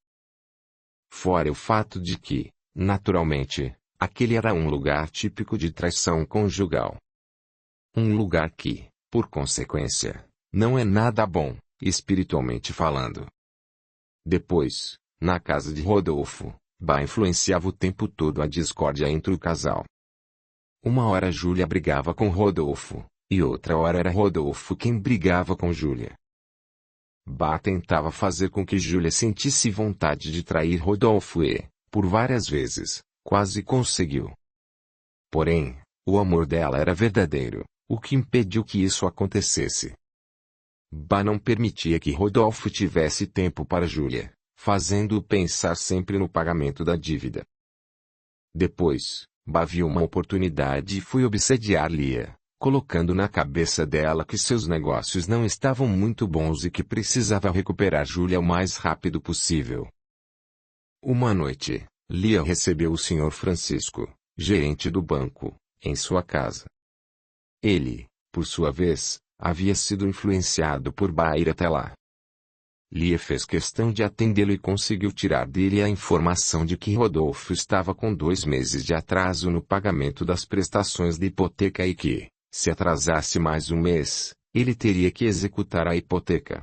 S1: Fora o fato de que, naturalmente, aquele era um lugar típico de traição conjugal. Um lugar que, por consequência, não é nada bom, espiritualmente falando. Depois, na casa de Rodolfo, Ba influenciava o tempo todo a discórdia entre o casal. Uma hora Julia brigava com Rodolfo, e outra hora era Rodolfo quem brigava com Julia. Ba tentava fazer com que Julia sentisse vontade de trair Rodolfo e, por várias vezes, quase conseguiu. Porém, o amor dela era verdadeiro, o que impediu que isso acontecesse. Ba não permitia que Rodolfo tivesse tempo para Julia, fazendo-o pensar sempre no pagamento da dívida. Depois, Ba viu uma oportunidade e foi obsediar Lia, colocando na cabeça dela que seus negócios não estavam muito bons e que precisava recuperar Julia o mais rápido possível. Uma noite, Lia recebeu o Sr. Francisco, gerente do banco, em sua casa. Ele, por sua vez, havia sido influenciado por Ba a ir até lá. Lia fez questão de atendê-lo e conseguiu tirar dele a informação de que Rodolfo estava com 2 meses de atraso no pagamento das prestações de hipoteca e que, se atrasasse mais um mês, ele teria que executar a hipoteca.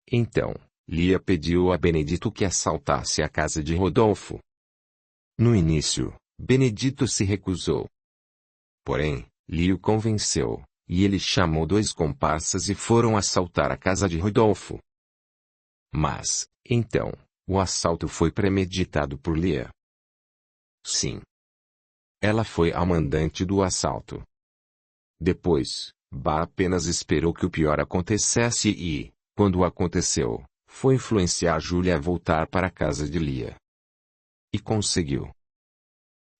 S1: Então, Lia pediu a Benedito que assaltasse a casa de Rodolfo. No início, Benedito se recusou. Porém, Lia o convenceu, e ele chamou 2 comparsas e foram assaltar a casa de Rodolfo. Mas, então, o assalto foi premeditado por Lia. Sim. Ela foi a mandante do assalto. Depois, Bá apenas esperou que o pior acontecesse e, quando aconteceu, foi influenciar Júlia a voltar para a casa de Lia. E conseguiu.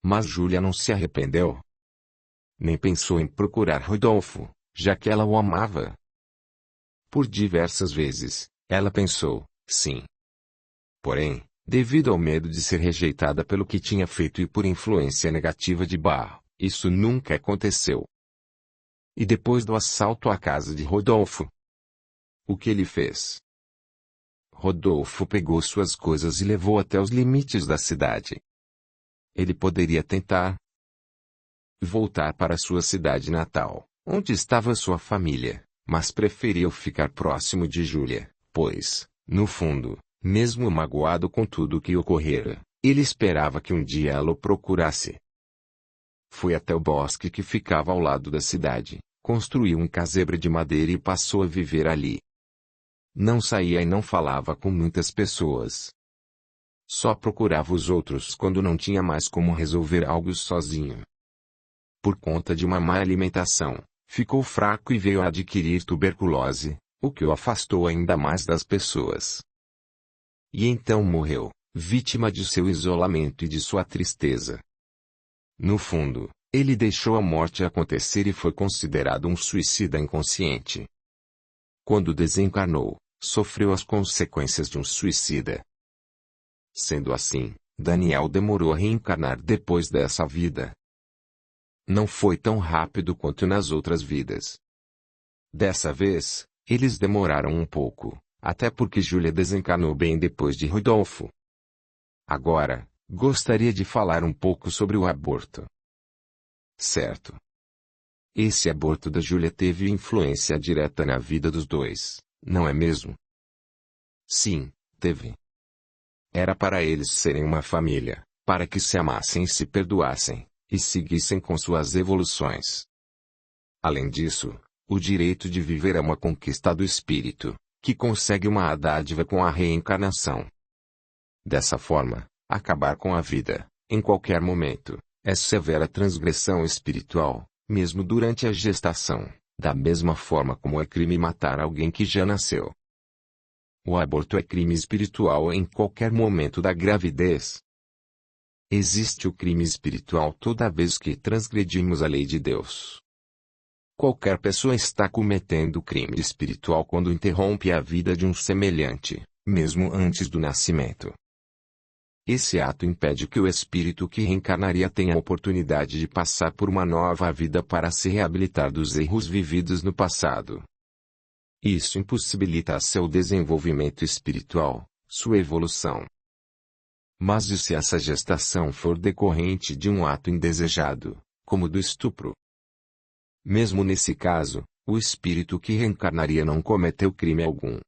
S1: Mas Júlia não se arrependeu. Nem pensou em procurar Rodolfo, já que ela o amava. Por diversas vezes, ela pensou, sim. Porém, devido ao medo de ser rejeitada pelo que tinha feito e por influência negativa de Bá, isso nunca aconteceu. E depois do assalto à casa de Rodolfo, o que ele fez? Rodolfo pegou suas coisas e levou até os limites da cidade. Ele poderia tentar voltar para sua cidade natal, onde estava sua família, mas preferiu ficar próximo de Júlia, pois, no fundo, mesmo magoado com tudo o que ocorrera, ele esperava que um dia ela o procurasse. Foi até o bosque que ficava ao lado da cidade, construiu um casebre de madeira e passou a viver ali. Não saía e não falava com muitas pessoas. Só procurava os outros quando não tinha mais como resolver algo sozinho. Por conta de uma má alimentação, ficou fraco e veio a adquirir tuberculose, o que o afastou ainda mais das pessoas. E então morreu, vítima de seu isolamento e de sua tristeza. No fundo, ele deixou a morte acontecer e foi considerado um suicida inconsciente. Quando desencarnou, sofreu as consequências de um suicida. Sendo assim, Daniel demorou a reencarnar depois dessa vida. Não foi tão rápido quanto nas outras vidas. Dessa vez, eles demoraram um pouco, até porque Júlia desencarnou bem depois de Rodolfo. Agora, gostaria de falar um pouco sobre o aborto. Certo. Esse aborto da Júlia teve influência direta na vida dos dois, não é mesmo? Sim, teve. Era para eles serem uma família, para que se amassem e se perdoassem, e seguissem com suas evoluções. Além disso, o direito de viver é uma conquista do espírito, que consegue uma dádiva com a reencarnação. Dessa forma, acabar com a vida, em qualquer momento, é severa transgressão espiritual, mesmo durante a gestação, da mesma forma como é crime matar alguém que já nasceu. O aborto é crime espiritual em qualquer momento da gravidez. Existe o crime espiritual toda vez que transgredimos a lei de Deus. Qualquer pessoa está cometendo crime espiritual quando interrompe a vida de um semelhante, mesmo antes do nascimento. Esse ato impede que o espírito que reencarnaria tenha a oportunidade de passar por uma nova vida para se reabilitar dos erros vividos no passado. Isso impossibilita seu desenvolvimento espiritual, sua evolução. Mas e se essa gestação for decorrente de um ato indesejado, como do estupro? Mesmo nesse caso, o espírito que reencarnaria não cometeu crime algum.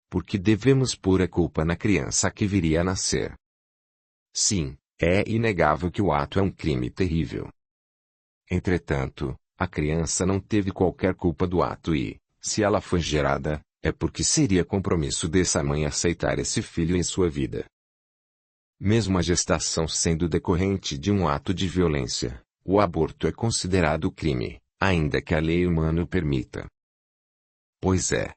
S1: Porque devemos pôr a culpa na criança que viria a nascer. Sim, é inegável que o ato é um crime terrível. Entretanto, a criança não teve qualquer culpa do ato e, se ela foi gerada, é porque seria compromisso dessa mãe aceitar esse filho em sua vida. Mesmo a gestação sendo decorrente de um ato de violência, o aborto é considerado crime, ainda que a lei humana o permita. Pois é.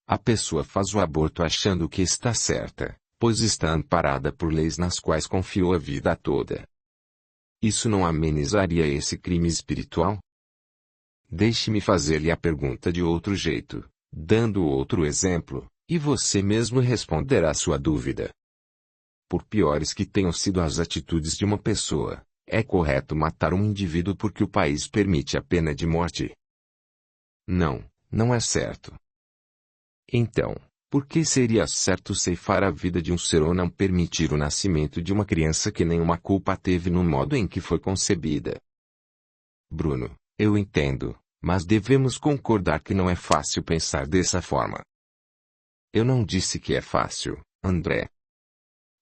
S1: A pessoa faz o aborto achando que está certa, pois está amparada por leis nas quais confiou a vida toda. Isso não amenizaria esse crime espiritual? Deixe-me fazer-lhe a pergunta de outro jeito, dando outro exemplo, e você mesmo responderá sua dúvida. Por piores que tenham sido as atitudes de uma pessoa, é correto matar um indivíduo porque o país permite a pena de morte? Não, não é certo. Então, Por que seria certo ceifar a vida de um ser ou não permitir o nascimento de uma criança que nenhuma culpa teve no modo em que foi concebida? Bruno, eu entendo, mas devemos concordar que não é fácil pensar dessa forma. Eu não disse que é fácil, André.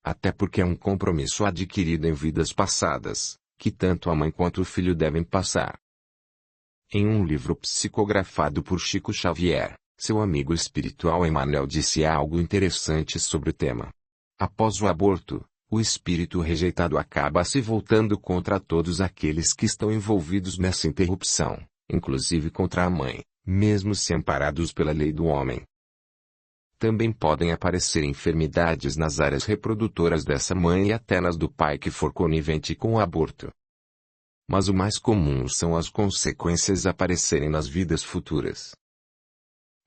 S1: Até porque é um compromisso adquirido em vidas passadas, que tanto a mãe quanto o filho devem passar. Em um livro psicografado por Chico Xavier, seu amigo espiritual Emmanuel disse algo interessante sobre o tema. Após o aborto, o espírito rejeitado acaba se voltando contra todos aqueles que estão envolvidos nessa interrupção, inclusive contra a mãe, mesmo se amparados pela lei do homem. Também podem aparecer enfermidades nas áreas reprodutoras dessa mãe e até nas do pai que for conivente com o aborto. Mas o mais comum são as consequências aparecerem nas vidas futuras.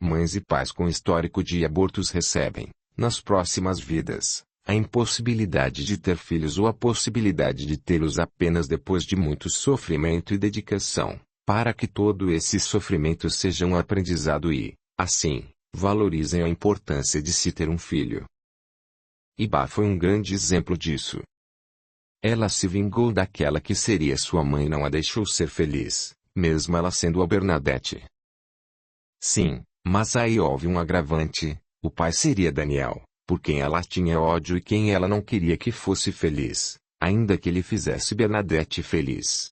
S1: Mães e pais com histórico de abortos recebem, nas próximas vidas, a impossibilidade de ter filhos ou a possibilidade de tê-los apenas depois de muito sofrimento e dedicação, para que todo esse sofrimento seja um aprendizado e, assim, valorizem a importância de se ter um filho. Iba foi um grande exemplo disso. Ela se vingou daquela que seria sua mãe e não a deixou ser feliz, mesmo ela sendo a Bernadette. Sim, mas aí houve um agravante, o pai seria Daniel, por quem ela tinha ódio e quem ela não queria que fosse feliz, ainda que ele fizesse Bernadette feliz.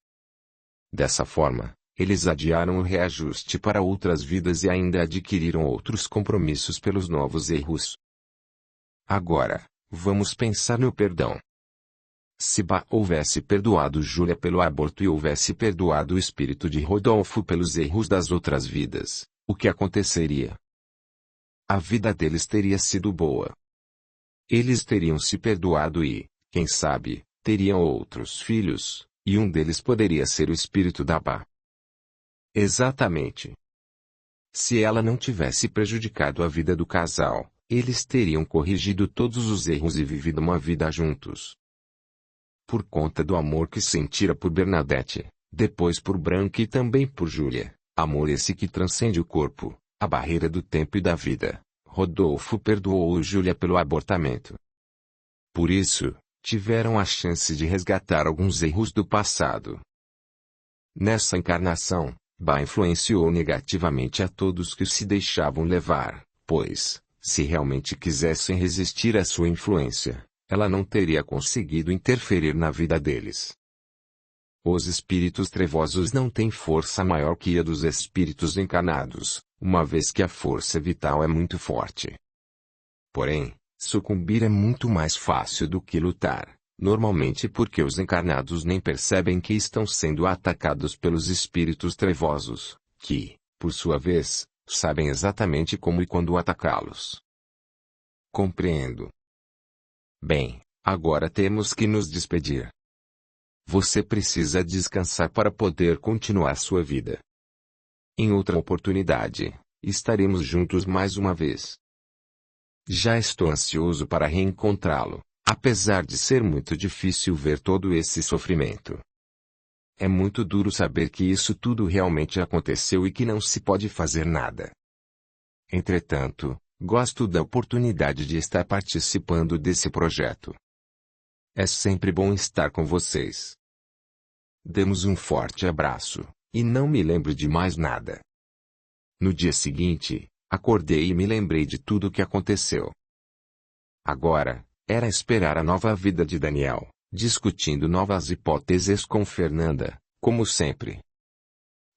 S1: Dessa forma, eles adiaram o reajuste para outras vidas e ainda adquiriram outros compromissos pelos novos erros. Agora, vamos pensar no perdão. Se Bá houvesse perdoado Júlia pelo aborto e houvesse perdoado o espírito de Rodolfo pelos erros das outras vidas, o que aconteceria? A vida deles teria sido boa. Eles teriam se perdoado e, quem sabe, teriam outros filhos, e um deles poderia ser o espírito da Bá. Exatamente. Se ela não tivesse prejudicado a vida do casal, eles teriam corrigido todos os erros e vivido uma vida juntos. Por conta do amor que sentira por Bernadette, depois por Branca e também por Júlia, amor esse que transcende o corpo, a barreira do tempo e da vida, Rodolfo perdoou Júlia pelo abortamento. Por isso, tiveram a chance de resgatar alguns erros do passado. Nessa encarnação, Bá influenciou negativamente a todos que se deixavam levar, pois, se realmente quisessem resistir à sua influência, ela não teria conseguido interferir na vida deles. Os espíritos trevosos não têm força maior que a dos espíritos encarnados, uma vez que a força vital é muito forte. Porém, sucumbir é muito mais fácil do que lutar, normalmente porque os encarnados nem percebem que estão sendo atacados pelos espíritos trevosos, que, por sua vez, sabem exatamente como e quando atacá-los. Compreendo. Bem, agora temos que nos despedir. Você precisa descansar para poder continuar sua vida. Em outra oportunidade, estaremos juntos mais uma vez. Já estou ansioso para reencontrá-lo, apesar de ser muito difícil ver todo esse sofrimento. É muito duro saber que isso tudo realmente aconteceu e que não se pode fazer nada. Entretanto, gosto da oportunidade de estar participando desse projeto. É sempre bom estar com vocês. Demos um forte abraço, e não me lembro de mais nada. No dia seguinte, acordei e me lembrei de tudo o que aconteceu. Agora, era esperar a nova vida de Daniel, discutindo novas hipóteses com Fernanda, como sempre.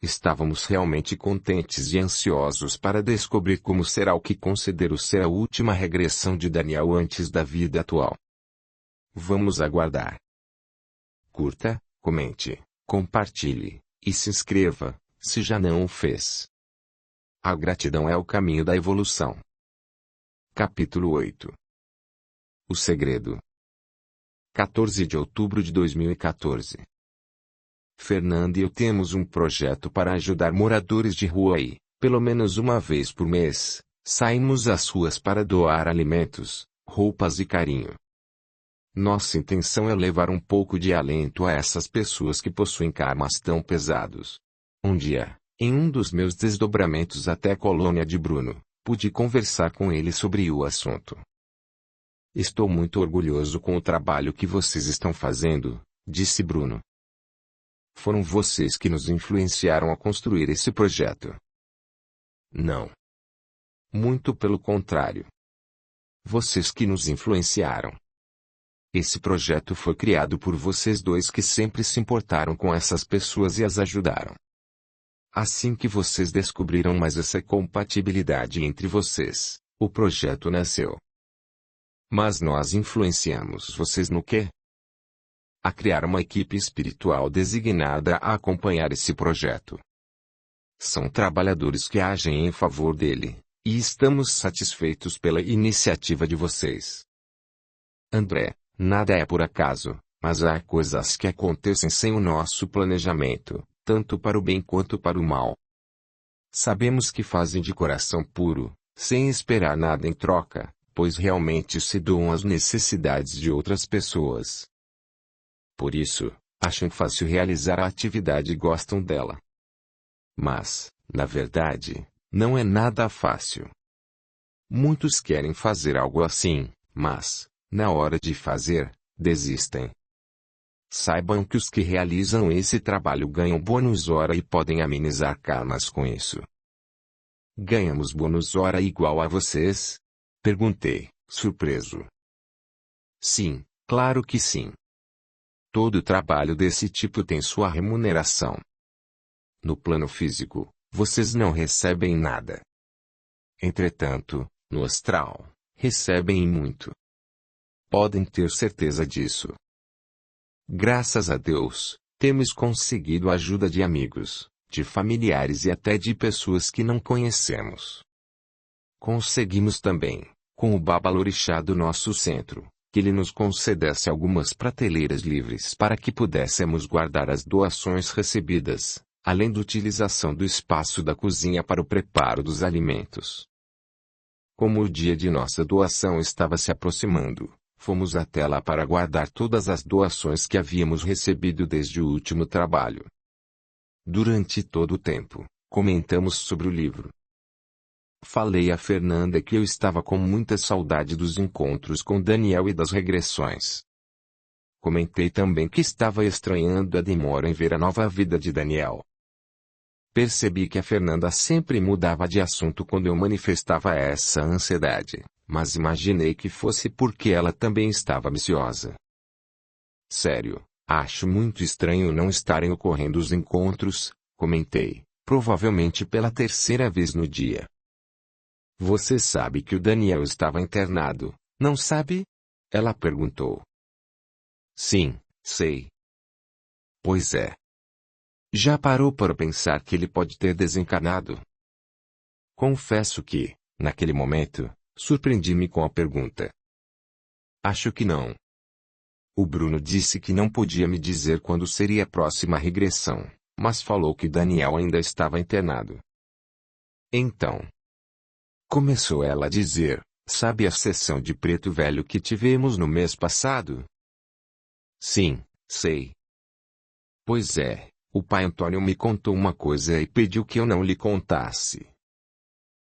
S1: Estávamos realmente contentes e ansiosos para descobrir como será o que considero ser a última regressão de Daniel antes da vida atual. Vamos aguardar. Curta, comente, compartilhe, e se inscreva, se já não o fez. A gratidão é o caminho da evolução. Capítulo 8. O segredo. 14 de outubro de 2014. Fernanda e eu temos um projeto para ajudar moradores de rua e, pelo menos uma vez por mês, saímos às ruas para doar alimentos, roupas e carinho. Nossa intenção é levar um pouco de alento a essas pessoas que possuem karmas tão pesados. Um dia, em um dos meus desdobramentos até a colônia de Bruno, pude conversar com ele sobre o assunto. Estou muito orgulhoso com o trabalho que vocês estão fazendo, disse Bruno. Foram vocês que nos influenciaram a construir esse projeto. Não. Muito pelo contrário. Vocês que nos influenciaram. Esse projeto foi criado por vocês dois que sempre se importaram com essas pessoas e as ajudaram. Assim que vocês descobriram mais essa compatibilidade entre vocês, o projeto nasceu. Mas nós influenciamos vocês no quê? A criar uma equipe espiritual designada a acompanhar esse projeto. São trabalhadores que agem em favor dele, e estamos satisfeitos pela iniciativa de vocês. André, nada é por acaso, mas há coisas que acontecem sem o nosso planejamento, tanto para o bem quanto para o mal. Sabemos que fazem de coração puro, sem esperar nada em troca, pois realmente se doam às necessidades de outras pessoas. Por isso, acham fácil realizar a atividade e gostam dela. Mas, na verdade, não é nada fácil. Muitos querem fazer algo assim, mas, na hora de fazer, desistem. Saibam que os que realizam esse trabalho ganham bônus hora e podem amenizar karmas com isso. Ganhamos bônus hora igual a vocês? Perguntei, surpreso. Sim, claro que sim. Todo trabalho desse tipo tem sua remuneração. No plano físico, vocês não recebem nada. Entretanto, no astral, recebem muito. Podem ter certeza disso. Graças a Deus, temos conseguido a ajuda de amigos, de familiares e até de pessoas que não conhecemos. Conseguimos também, com o Babalorixá do nosso centro, que ele nos concedesse algumas prateleiras livres para que pudéssemos guardar as doações recebidas, além da utilização do espaço da cozinha para o preparo dos alimentos. Como o dia de nossa doação estava se aproximando, fomos até lá para guardar todas as doações que havíamos recebido desde o último trabalho. Durante todo o tempo, comentamos sobre o livro. Falei a Fernanda que eu estava com muita saudade dos encontros com Daniel e das regressões. Comentei também que estava estranhando a demora em ver a nova vida de Daniel. Percebi que a Fernanda sempre mudava de assunto quando eu manifestava essa ansiedade, mas imaginei que fosse porque ela também estava ansiosa. Sério, acho muito estranho não estarem ocorrendo os encontros, comentei, provavelmente pela terceira vez no dia. Você sabe que o Daniel estava internado, não sabe? Ela perguntou. Sim, sei. Pois é. Já parou para pensar que ele pode ter desencarnado? Confesso que, naquele momento, surpreendi-me com a pergunta. Acho que não. O Bruno disse que não podia me dizer quando seria a próxima regressão, mas falou que Daniel ainda estava internado. Então, começou ela a dizer, sabe a sessão de preto velho que tivemos no mês passado? Sim, sei. Pois é, o pai Antônio me contou uma coisa e pediu que eu não lhe contasse.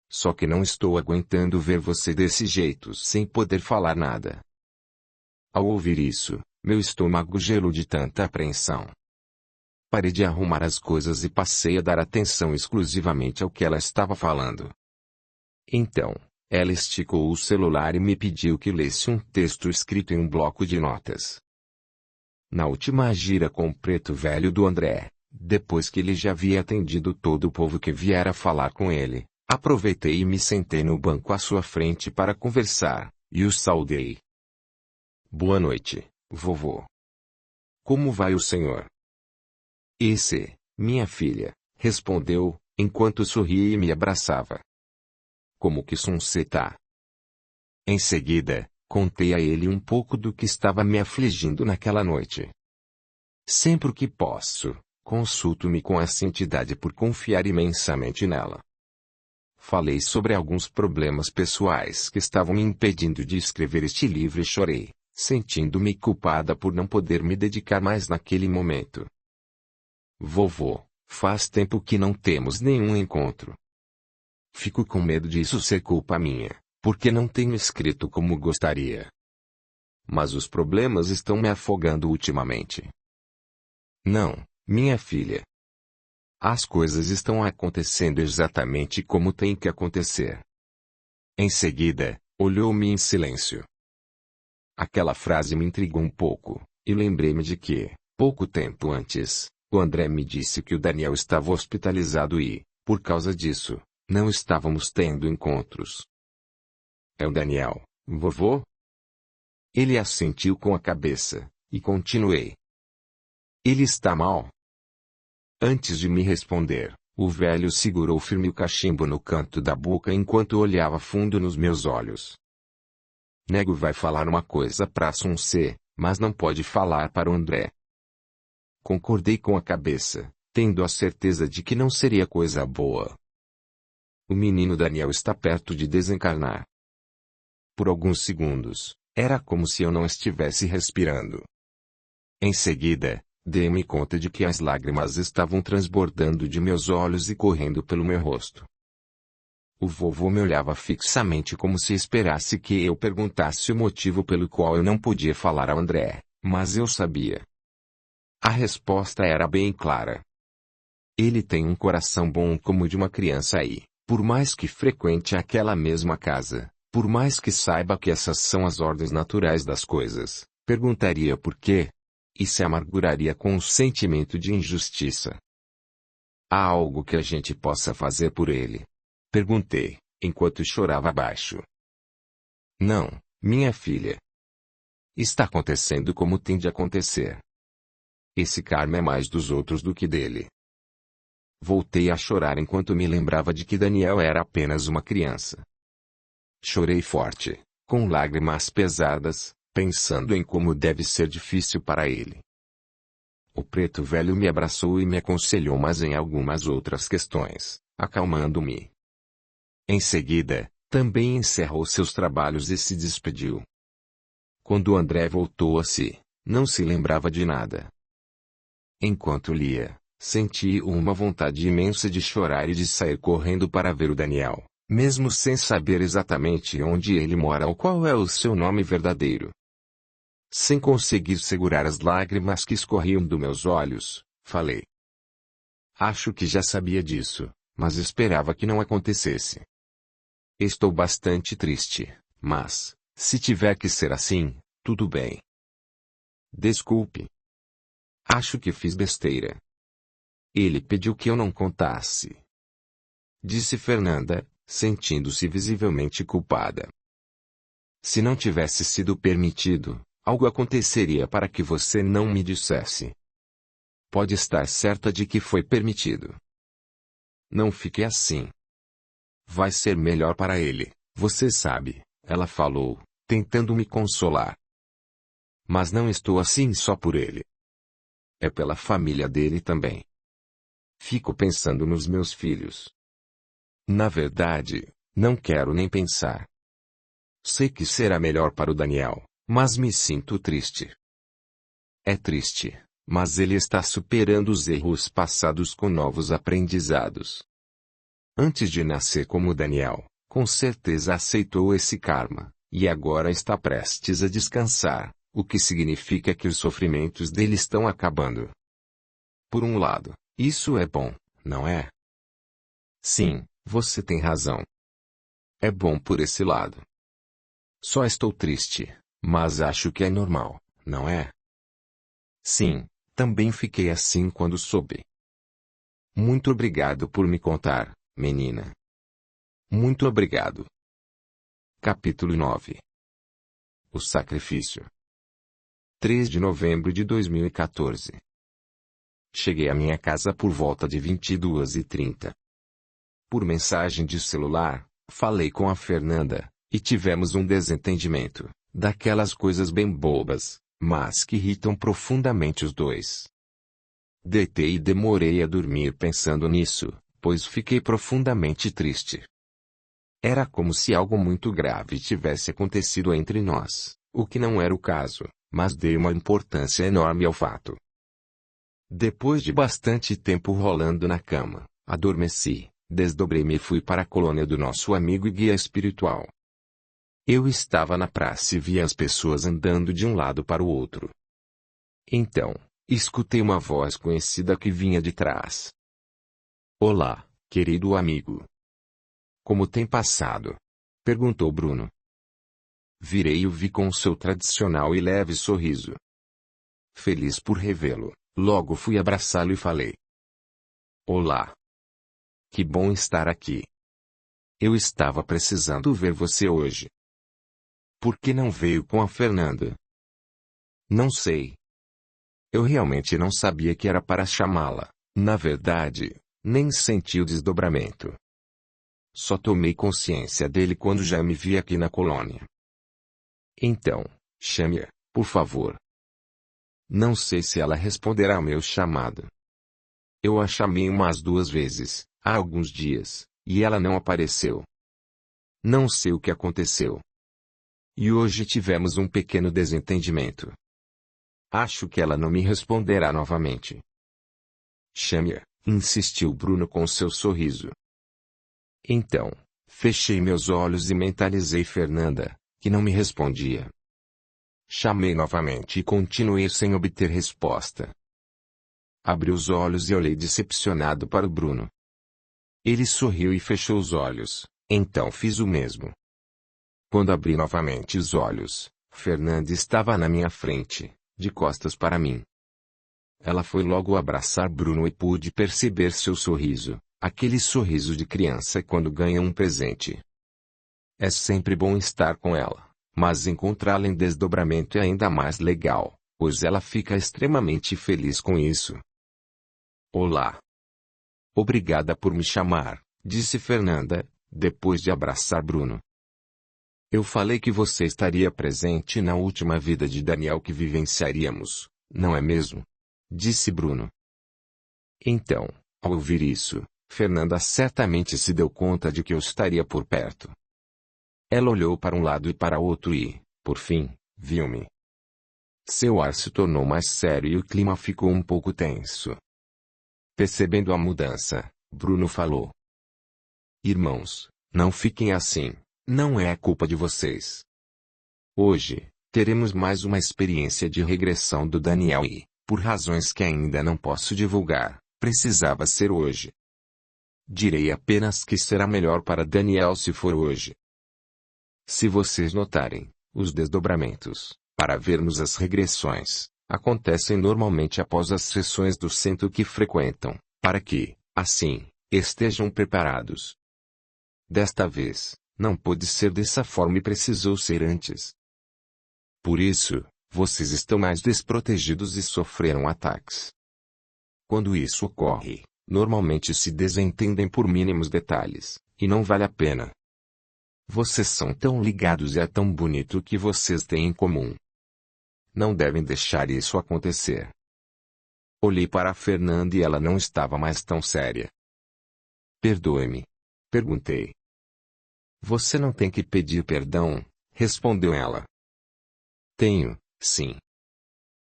S1: Só que não estou aguentando ver você desse jeito sem poder falar nada. Ao ouvir isso, meu estômago gelou de tanta apreensão. Parei de arrumar as coisas e passei a dar atenção exclusivamente ao que ela estava falando. Então, ela esticou o celular e me pediu que lesse um texto escrito em um bloco de notas. Na última gira com o preto velho do André, depois que ele já havia atendido todo o povo que viera falar com ele, aproveitei e me sentei no banco à sua frente para conversar, e o saudei. Boa noite, vovô. Como vai o senhor? Minha filha, respondeu, enquanto sorria e me abraçava. Como que você tá? Em seguida, contei a ele um pouco do que estava me afligindo naquela noite. Sempre que posso, consulto-me com essa entidade por confiar imensamente nela. Falei sobre alguns problemas pessoais que estavam me impedindo de escrever este livro e chorei, sentindo-me culpada por não poder me dedicar mais naquele momento. Vovô, faz tempo que não temos nenhum encontro. Fico com medo disso ser culpa minha, porque não tenho escrito como gostaria. Mas os problemas estão me afogando ultimamente. Não, minha filha. As coisas estão acontecendo exatamente como tem que acontecer. Em seguida, olhou-me em silêncio. Aquela frase me intrigou um pouco, e lembrei-me de que, pouco tempo antes, o André me disse que o Daniel estava hospitalizado e, por causa disso, não estávamos tendo encontros. É o Daniel, vovô? Ele assentiu com a cabeça, e continuei. Ele está mal? Antes de me responder, o velho segurou firme o cachimbo no canto da boca enquanto olhava fundo nos meus olhos. Nego vai falar uma coisa para Sun Ce, mas não pode falar para o André. Concordei com a cabeça, tendo a certeza de que não seria coisa boa. O menino Daniel está perto de desencarnar. Por alguns segundos, era como se eu não estivesse respirando. Em seguida, dei-me conta de que as lágrimas estavam transbordando de meus olhos e correndo pelo meu rosto. O vovô me olhava fixamente como se esperasse que eu perguntasse o motivo pelo qual eu não podia falar ao André, mas eu sabia. A resposta era bem clara. Ele tem um coração bom como o de uma criança e, por mais que frequente aquela mesma casa, por mais que saiba que essas são as ordens naturais das coisas, perguntaria por quê, e se amarguraria com um sentimento de injustiça. Há algo que a gente possa fazer por ele? Perguntei, enquanto chorava baixo. Não, minha filha. Está acontecendo como tem de acontecer. Esse karma é mais dos outros do que dele. Voltei a chorar enquanto me lembrava de que Daniel era apenas uma criança. Chorei forte, com lágrimas pesadas, pensando em como deve ser difícil para ele. O preto velho me abraçou e me aconselhou mais em algumas outras questões, acalmando-me. Em seguida, também encerrou seus trabalhos e se despediu. Quando André voltou a si, não se lembrava de nada. Enquanto lia, senti uma vontade imensa de chorar e de sair correndo para ver o Daniel, mesmo sem saber exatamente onde ele mora ou qual é o seu nome verdadeiro. Sem conseguir segurar as lágrimas que escorriam dos meus olhos, falei. Acho que já sabia disso, mas esperava que não acontecesse. Estou bastante triste, mas, se tiver que ser assim, tudo bem. Desculpe. Acho que fiz besteira. Ele pediu que eu não contasse. Disse Fernanda, sentindo-se visivelmente culpada. Se não tivesse sido permitido, algo aconteceria para que você não me dissesse. Pode estar certa de que foi permitido. Não fique assim. Vai ser melhor para ele, você sabe, ela falou, tentando me consolar. Mas não estou assim só por ele. É pela família dele também. Fico pensando nos meus filhos. Na verdade, não quero nem pensar. Sei que será melhor para o Daniel, mas me sinto triste. É triste, mas ele está superando os erros passados com novos aprendizados. Antes de nascer como Daniel, com certeza aceitou esse karma, e agora está prestes a descansar, o que significa que os sofrimentos dele estão acabando. Por um lado, isso é bom, não é? Sim, você tem razão. É bom por esse lado. Só estou triste, mas acho que é normal, não é? Sim, também fiquei assim quando soube. Muito obrigado por me contar, menina. Muito obrigado. Capítulo 9. O sacrifício. 3 de novembro de 2014. Cheguei à minha casa por volta de 22h30. Por mensagem de celular, falei com a Fernanda, e tivemos um desentendimento, daquelas coisas bem bobas, mas que irritam profundamente os dois. Deitei e demorei a dormir pensando nisso, pois fiquei profundamente triste. Era como se algo muito grave tivesse acontecido entre nós, o que não era o caso, mas dei uma importância enorme ao fato. Depois de bastante tempo rolando na cama, adormeci, desdobrei-me e fui para a colônia do nosso amigo e guia espiritual. Eu estava na praça e via as pessoas andando de um lado para o outro. Então, escutei uma voz conhecida que vinha de trás. Olá, querido amigo. Como tem passado? Perguntou Bruno. Virei e o vi com o seu tradicional e leve sorriso. Feliz por revê-lo, logo fui abraçá-lo e falei. Olá. Que bom estar aqui. Eu estava precisando ver você hoje. Por que não veio com a Fernanda? Não sei. Eu realmente não sabia que era para chamá-la. Na verdade, nem senti o desdobramento. Só tomei consciência dele quando já me vi aqui na colônia. Então, chame-a, por favor. Não sei se ela responderá ao meu chamado. Eu a chamei umas 2 vezes, há alguns dias, e ela não apareceu. Não sei o que aconteceu. E hoje tivemos um pequeno desentendimento. Acho que ela não me responderá novamente. Chame-a, insistiu Bruno com seu sorriso. Então, fechei meus olhos e mentalizei Fernanda, que não me respondia. Chamei novamente e continuei sem obter resposta. Abri os olhos e olhei decepcionado para o Bruno. Ele sorriu e fechou os olhos, então fiz o mesmo. Quando abri novamente os olhos, Fernanda estava na minha frente, de costas para mim. Ela foi logo abraçar Bruno e pude perceber seu sorriso, aquele sorriso de criança quando ganha um presente. É sempre bom estar com ela, mas encontrá-la em desdobramento é ainda mais legal, pois ela fica extremamente feliz com isso. Olá. Obrigada por me chamar, disse Fernanda, depois de abraçar Bruno. Eu falei que você estaria presente na última vida de Daniel que vivenciaríamos, não é mesmo? Disse Bruno. Então, ao ouvir isso, Fernanda certamente se deu conta de que eu estaria por perto. Ela olhou para um lado e para outro e, por fim, viu-me. Seu ar se tornou mais sério e o clima ficou um pouco tenso. Percebendo a mudança, Bruno falou. Irmãos, não fiquem assim, não é culpa de vocês. Hoje, teremos mais uma experiência de regressão do Daniel e, por razões que ainda não posso divulgar, precisava ser hoje. Direi apenas que será melhor para Daniel se for hoje. Se vocês notarem, os desdobramentos, para vermos as regressões, acontecem normalmente após as sessões do centro que frequentam, para que, assim, estejam preparados. Desta vez, não pôde ser dessa forma e precisou ser antes. Por isso, vocês estão mais desprotegidos e sofreram ataques. Quando isso ocorre, normalmente se desentendem por mínimos detalhes, e não vale a pena. Vocês são tão ligados e é tão bonito o que vocês têm em comum. Não devem deixar isso acontecer. Olhei para a Fernanda e ela não estava mais tão séria. Perdoe-me. Perguntei. Você não tem que pedir perdão, respondeu ela. Tenho, sim.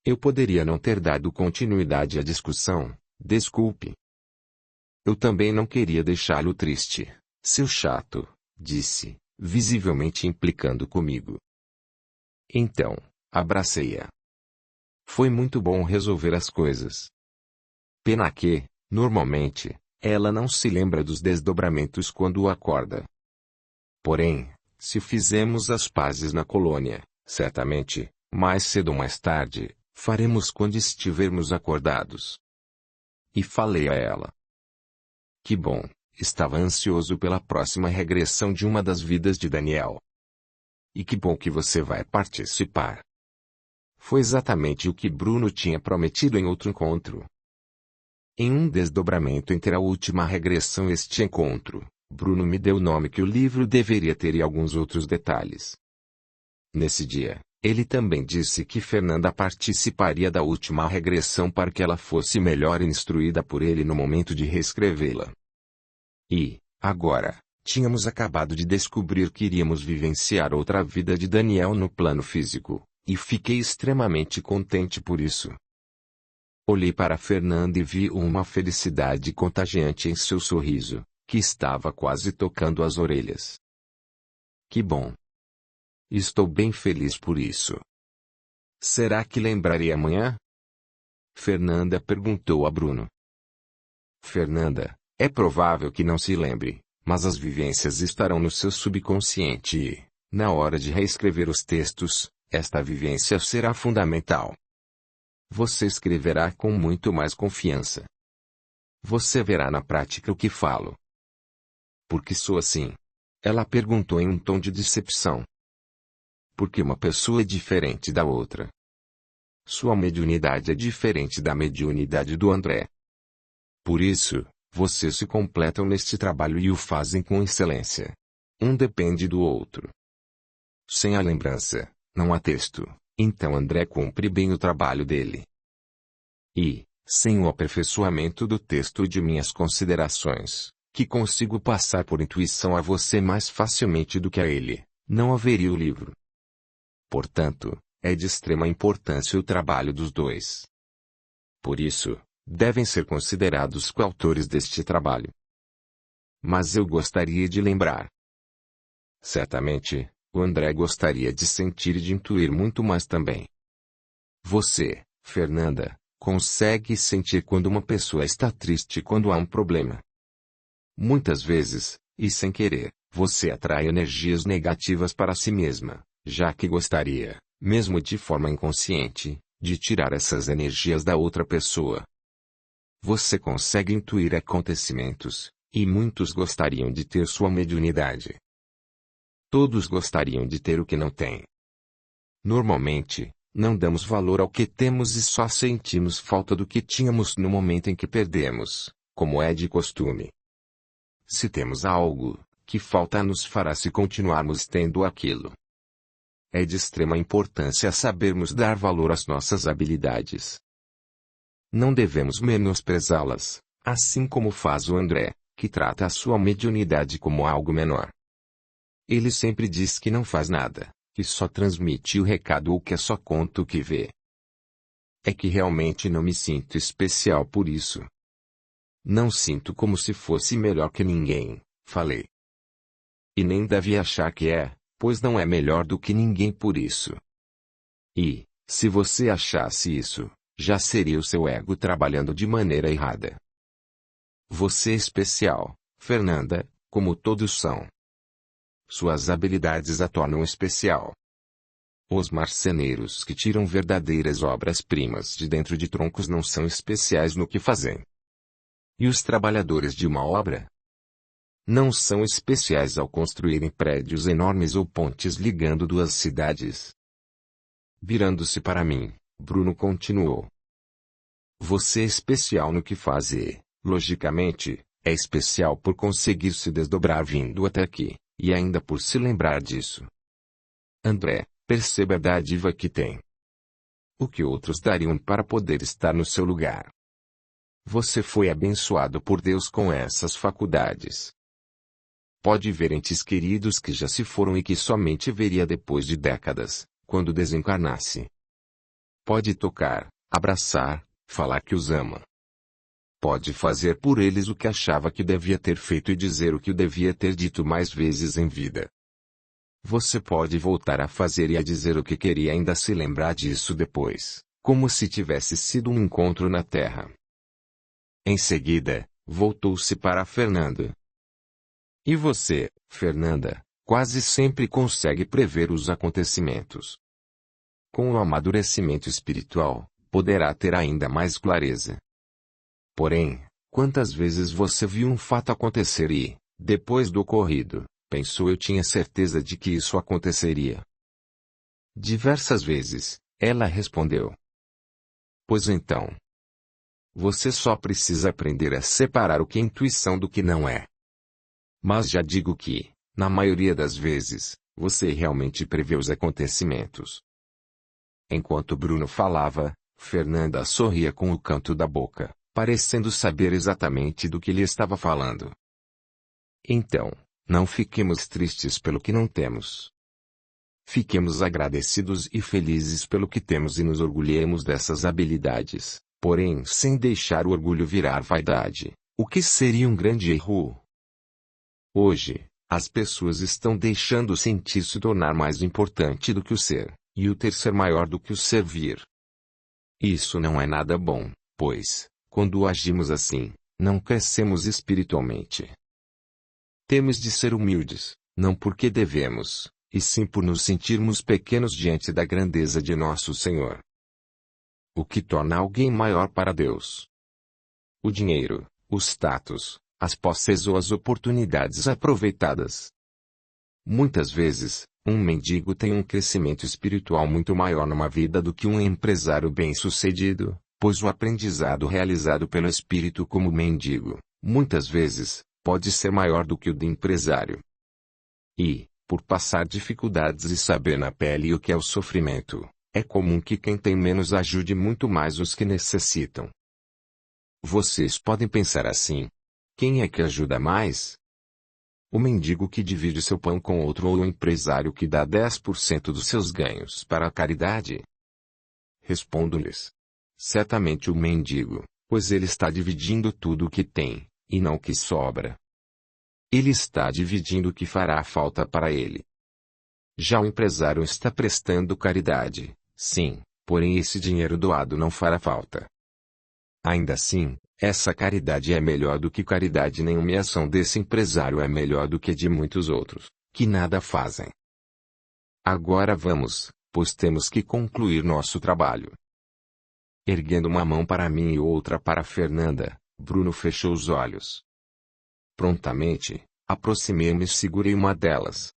S1: Eu poderia não ter dado continuidade à discussão, desculpe. Eu também não queria deixá-lo triste, seu chato, disse, visivelmente implicando comigo. Então, abracei-a. Foi muito bom resolver as coisas. Pena que, normalmente, ela não se lembra dos desdobramentos quando acorda. Porém, se fizemos as pazes na colônia, certamente, mais cedo ou mais tarde, faremos quando estivermos acordados. E falei a ela. Que bom, estava ansioso pela próxima regressão de uma das vidas de Daniel. E que bom que você vai participar. Foi exatamente o que Bruno tinha prometido em outro encontro. Em um desdobramento entre a última regressão e este encontro, Bruno me deu o nome que o livro deveria ter e alguns outros detalhes. Nesse dia, ele também disse que Fernanda participaria da última regressão para que ela fosse melhor instruída por ele no momento de reescrevê-la. E, agora, tínhamos acabado de descobrir que iríamos vivenciar outra vida de Daniel no plano físico, e fiquei extremamente contente por isso. Olhei para Fernanda e vi uma felicidade contagiante em seu sorriso, que estava quase tocando as orelhas. Que bom! Estou bem feliz por isso. Será que lembrarei amanhã? Fernanda perguntou a Bruno. Fernanda, é provável que não se lembre, mas as vivências estarão no seu subconsciente e, na hora de reescrever os textos, esta vivência será fundamental. Você escreverá com muito mais confiança. Você verá na prática o que falo. Por que sou assim? Ela perguntou em um tom de decepção. Porque uma pessoa é diferente da outra. Sua mediunidade é diferente da mediunidade do André. Por isso, vocês se completam neste trabalho e o fazem com excelência. Um depende do outro. Sem a lembrança, não há texto, então André cumpre bem o trabalho dele. E, sem o aperfeiçoamento do texto e de minhas considerações, que consigo passar por intuição a você mais facilmente do que a ele, não haveria o livro. Portanto, é de extrema importância o trabalho dos dois. Por isso, devem ser considerados coautores deste trabalho. Mas eu gostaria de lembrar. Certamente, o André gostaria de sentir e de intuir muito mais também. Você, Fernanda, consegue sentir quando uma pessoa está triste e quando há um problema. Muitas vezes, e sem querer, você atrai energias negativas para si mesma, já que gostaria, mesmo de forma inconsciente, de tirar essas energias da outra pessoa. Você consegue intuir acontecimentos, e muitos gostariam de ter sua mediunidade. Todos gostariam de ter o que não têm. Normalmente, não damos valor ao que temos e só sentimos falta do que tínhamos no momento em que perdemos, como é de costume. Se temos algo, que falta nos fará se continuarmos tendo aquilo. É de extrema importância sabermos dar valor às nossas habilidades. Não devemos menosprezá-las, assim como faz o André, que trata a sua mediunidade como algo menor. Ele sempre diz que não faz nada, que só transmite o recado ou que só conta o que vê. É que realmente não me sinto especial por isso. Não sinto como se fosse melhor que ninguém, falei. E nem deve achar que é, pois não é melhor do que ninguém por isso. E, se você achasse isso, já seria o seu ego trabalhando de maneira errada. Você é especial, Fernanda, como todos são. Suas habilidades a tornam especial. Os marceneiros que tiram verdadeiras obras-primas de dentro de troncos não são especiais no que fazem. E os trabalhadores de uma obra? Não são especiais ao construírem prédios enormes ou pontes ligando duas cidades. Virando-se para mim, Bruno continuou. Você é especial no que faz e, logicamente, é especial por conseguir se desdobrar vindo até aqui, e ainda por se lembrar disso. André, perceba a dádiva que tem. O que outros dariam para poder estar no seu lugar. Você foi abençoado por Deus com essas faculdades. Pode ver entes queridos que já se foram e que somente veria depois de décadas, quando desencarnasse. Pode tocar, abraçar, falar que os ama. Pode fazer por eles o que achava que devia ter feito e dizer o que devia ter dito mais vezes em vida. Você pode voltar a fazer e a dizer o que queria e ainda se lembrar disso depois, como se tivesse sido um encontro na Terra. Em seguida, voltou-se para Fernanda. E você, Fernanda, quase sempre consegue prever os acontecimentos. Com o amadurecimento espiritual, poderá ter ainda mais clareza. Porém, quantas vezes você viu um fato acontecer e, depois do ocorrido, pensou eu tinha certeza de que isso aconteceria? Diversas vezes, ela respondeu. Pois então. Você só precisa aprender a separar o que é intuição do que não é. Mas já digo que, na maioria das vezes, você realmente prevê os acontecimentos. Enquanto Bruno falava, Fernanda sorria com o canto da boca, parecendo saber exatamente do que lhe estava falando. Então, não fiquemos tristes pelo que não temos. Fiquemos agradecidos e felizes pelo que temos e nos orgulhemos dessas habilidades, porém sem deixar o orgulho virar vaidade, o que seria um grande erro. Hoje, as pessoas estão deixando o sentir se tornar mais importante do que o ser, e o ter ser maior do que o servir. Isso não é nada bom, pois, quando agimos assim, não crescemos espiritualmente. Temos de ser humildes, não porque devemos, e sim por nos sentirmos pequenos diante da grandeza de nosso Senhor. O que torna alguém maior para Deus? O dinheiro, o status, as posses ou as oportunidades aproveitadas. Muitas vezes, um mendigo tem um crescimento espiritual muito maior numa vida do que um empresário bem-sucedido, pois o aprendizado realizado pelo espírito como mendigo, muitas vezes, pode ser maior do que o do empresário. E, por passar dificuldades e saber na pele o que é o sofrimento, é comum que quem tem menos ajude muito mais os que necessitam. Vocês podem pensar assim: quem é que ajuda mais? O mendigo que divide seu pão com outro ou o empresário que dá 10% dos seus ganhos para a caridade? Respondo-lhes: certamente o mendigo, pois ele está dividindo tudo o que tem, e não o que sobra. Ele está dividindo o que fará falta para ele. Já o empresário está prestando caridade, sim, porém esse dinheiro doado não fará falta. Ainda assim, essa caridade é melhor do que caridade nenhuma e a ação desse empresário é melhor do que de muitos outros, que nada fazem. Agora vamos, pois temos que concluir nosso trabalho. Erguendo uma mão para mim e outra para Fernanda, Bruno fechou os olhos. Prontamente, aproximei-me e segurei uma delas.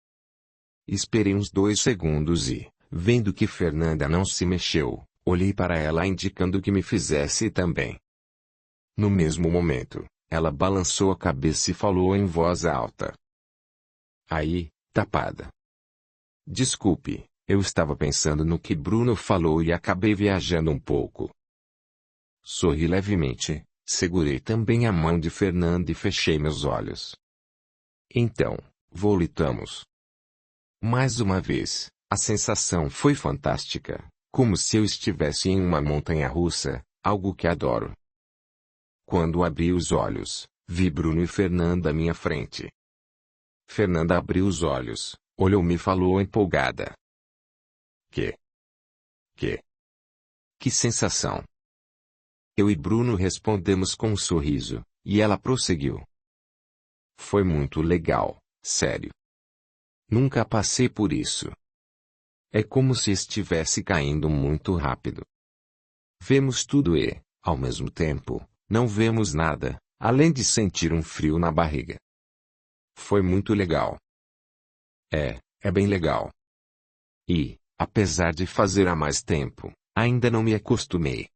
S1: Esperei uns 2 segundos e, vendo que Fernanda não se mexeu, olhei para ela indicando que me fizesse também. No mesmo momento, ela balançou a cabeça e falou em voz alta. Aí, tapada. Desculpe, eu estava pensando no que Bruno falou e acabei viajando um pouco. Sorri levemente, segurei também a mão de Fernanda e fechei meus olhos. Então, voltamos. Mais uma vez, a sensação foi fantástica, como se eu estivesse em uma montanha-russa, algo que adoro. Quando abri os olhos, vi Bruno e Fernanda à minha frente. Fernanda abriu os olhos, olhou-me e falou empolgada. Que sensação! Eu e Bruno respondemos com um sorriso, e ela prosseguiu. Foi muito legal, sério. Nunca passei por isso. É como se estivesse caindo muito rápido. Vemos tudo e, ao mesmo tempo, não vemos nada, além de sentir um frio na barriga. Foi muito legal. É bem legal. E, apesar de fazer há mais tempo, ainda não me acostumei.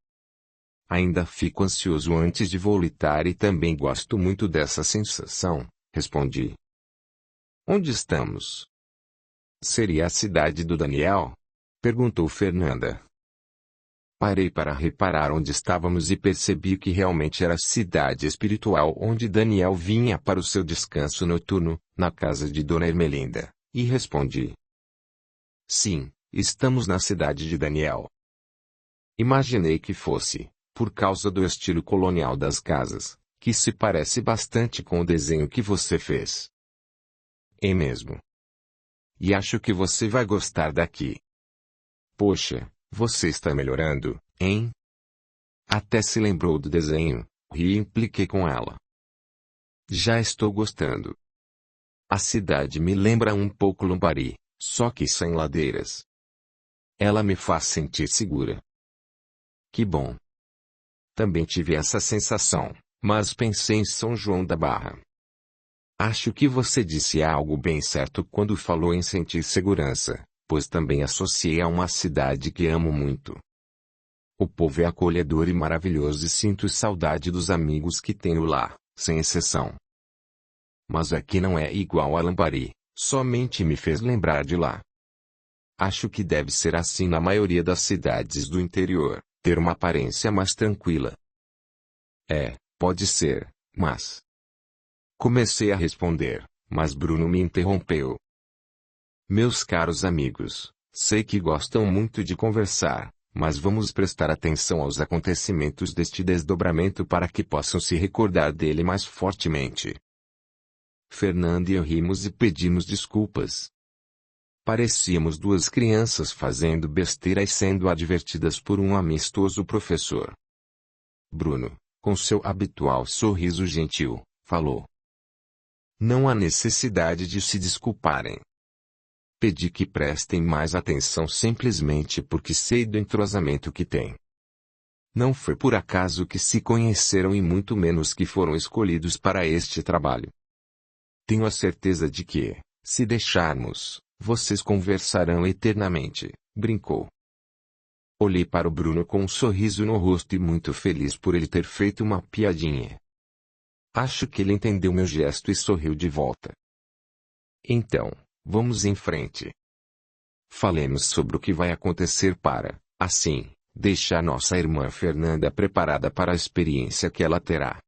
S1: Ainda fico ansioso antes de voltar e também gosto muito dessa sensação, respondi. Onde estamos? Seria a cidade do Daniel? Perguntou Fernanda. Parei para reparar onde estávamos e percebi que realmente era a cidade espiritual onde Daniel vinha para o seu descanso noturno, na casa de Dona Ermelinda, e respondi. Sim, estamos na cidade de Daniel. Imaginei que fosse, por causa do estilo colonial das casas, que se parece bastante com o desenho que você fez. É mesmo. E acho que você vai gostar daqui. Poxa, você está melhorando, hein? Até se lembrou do desenho, ri e impliquei com ela. Já estou gostando. A cidade me lembra um pouco Lambari, só que sem ladeiras. Ela me faz sentir segura. Que bom. Também tive essa sensação, mas pensei em São João da Barra. Acho que você disse algo bem certo quando falou em sentir segurança, pois também associei a uma cidade que amo muito. O povo é acolhedor e maravilhoso e sinto saudade dos amigos que tenho lá, sem exceção. Mas aqui não é igual a Lambari, somente me fez lembrar de lá. Acho que deve ser assim na maioria das cidades do interior, ter uma aparência mais tranquila. Pode ser, mas... Comecei a responder, mas Bruno me interrompeu. Meus caros amigos, sei que gostam muito de conversar, mas vamos prestar atenção aos acontecimentos deste desdobramento para que possam se recordar dele mais fortemente. Fernanda e eu rimos e pedimos desculpas. Parecíamos duas crianças fazendo besteira e sendo advertidas por um amistoso professor. Bruno, com seu habitual sorriso gentil, falou: "Não há necessidade de se desculparem. Pedi que prestem mais atenção simplesmente porque sei do entrosamento que têm. Não foi por acaso que se conheceram e muito menos que foram escolhidos para este trabalho. Tenho a certeza de que, se deixarmos, vocês conversarão eternamente", brincou. Olhei para o Bruno com um sorriso no rosto e muito feliz por ele ter feito uma piadinha. Acho que ele entendeu meu gesto e sorriu de volta. "Então, vamos em frente. Falemos sobre o que vai acontecer para, assim, deixar nossa irmã Fernanda preparada para a experiência que ela terá."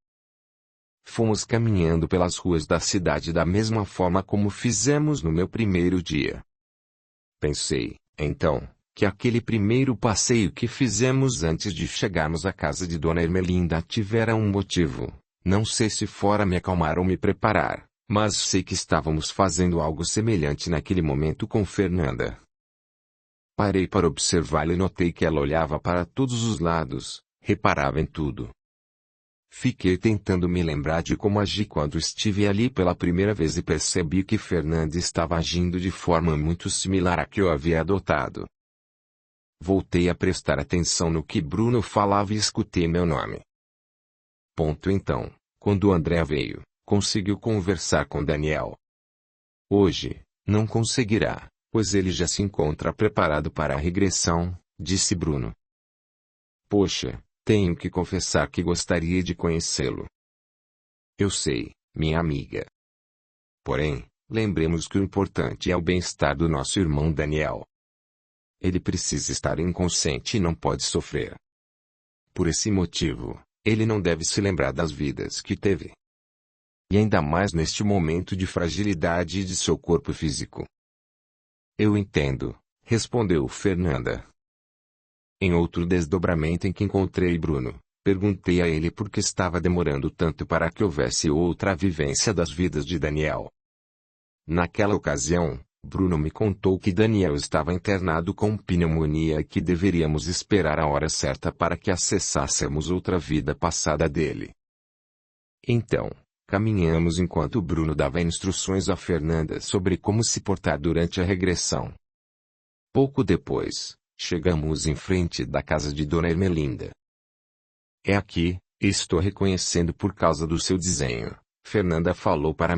S1: Fomos caminhando pelas ruas da cidade da mesma forma como fizemos no meu primeiro dia. Pensei, então, que aquele primeiro passeio que fizemos antes de chegarmos à casa de Dona Ermelinda tivera um motivo. Não sei se fora me acalmar ou me preparar, mas sei que estávamos fazendo algo semelhante naquele momento com Fernanda. Parei para observá-la e notei que ela olhava para todos os lados, reparava em tudo. Fiquei tentando me lembrar de como agi quando estive ali pela primeira vez e percebi que Fernanda estava agindo de forma muito similar à que eu havia adotado. Voltei a prestar atenção no que Bruno falava e escutei meu nome. Então, quando André veio, conseguiu conversar com Daniel. Hoje, não conseguirá, pois ele já se encontra preparado para a regressão, disse Bruno. Poxa, tenho que confessar que gostaria de conhecê-lo. Eu sei, minha amiga. Porém, lembremos que o importante é o bem-estar do nosso irmão Daniel. Ele precisa estar inconsciente e não pode sofrer. Por esse motivo, ele não deve se lembrar das vidas que teve. E ainda mais neste momento de fragilidade de seu corpo físico. Eu entendo, respondeu Fernanda. Em outro desdobramento em que encontrei Bruno, perguntei a ele por que estava demorando tanto para que houvesse outra vivência das vidas de Daniel. Naquela ocasião, Bruno me contou que Daniel estava internado com pneumonia e que deveríamos esperar a hora certa para que acessássemos outra vida passada dele. Então, caminhamos enquanto Bruno dava instruções a Fernanda sobre como se portar durante a regressão. Pouco depois, chegamos em frente da casa de Dona Ermelinda. "É aqui, estou reconhecendo por causa do seu desenho", Fernanda falou para mim.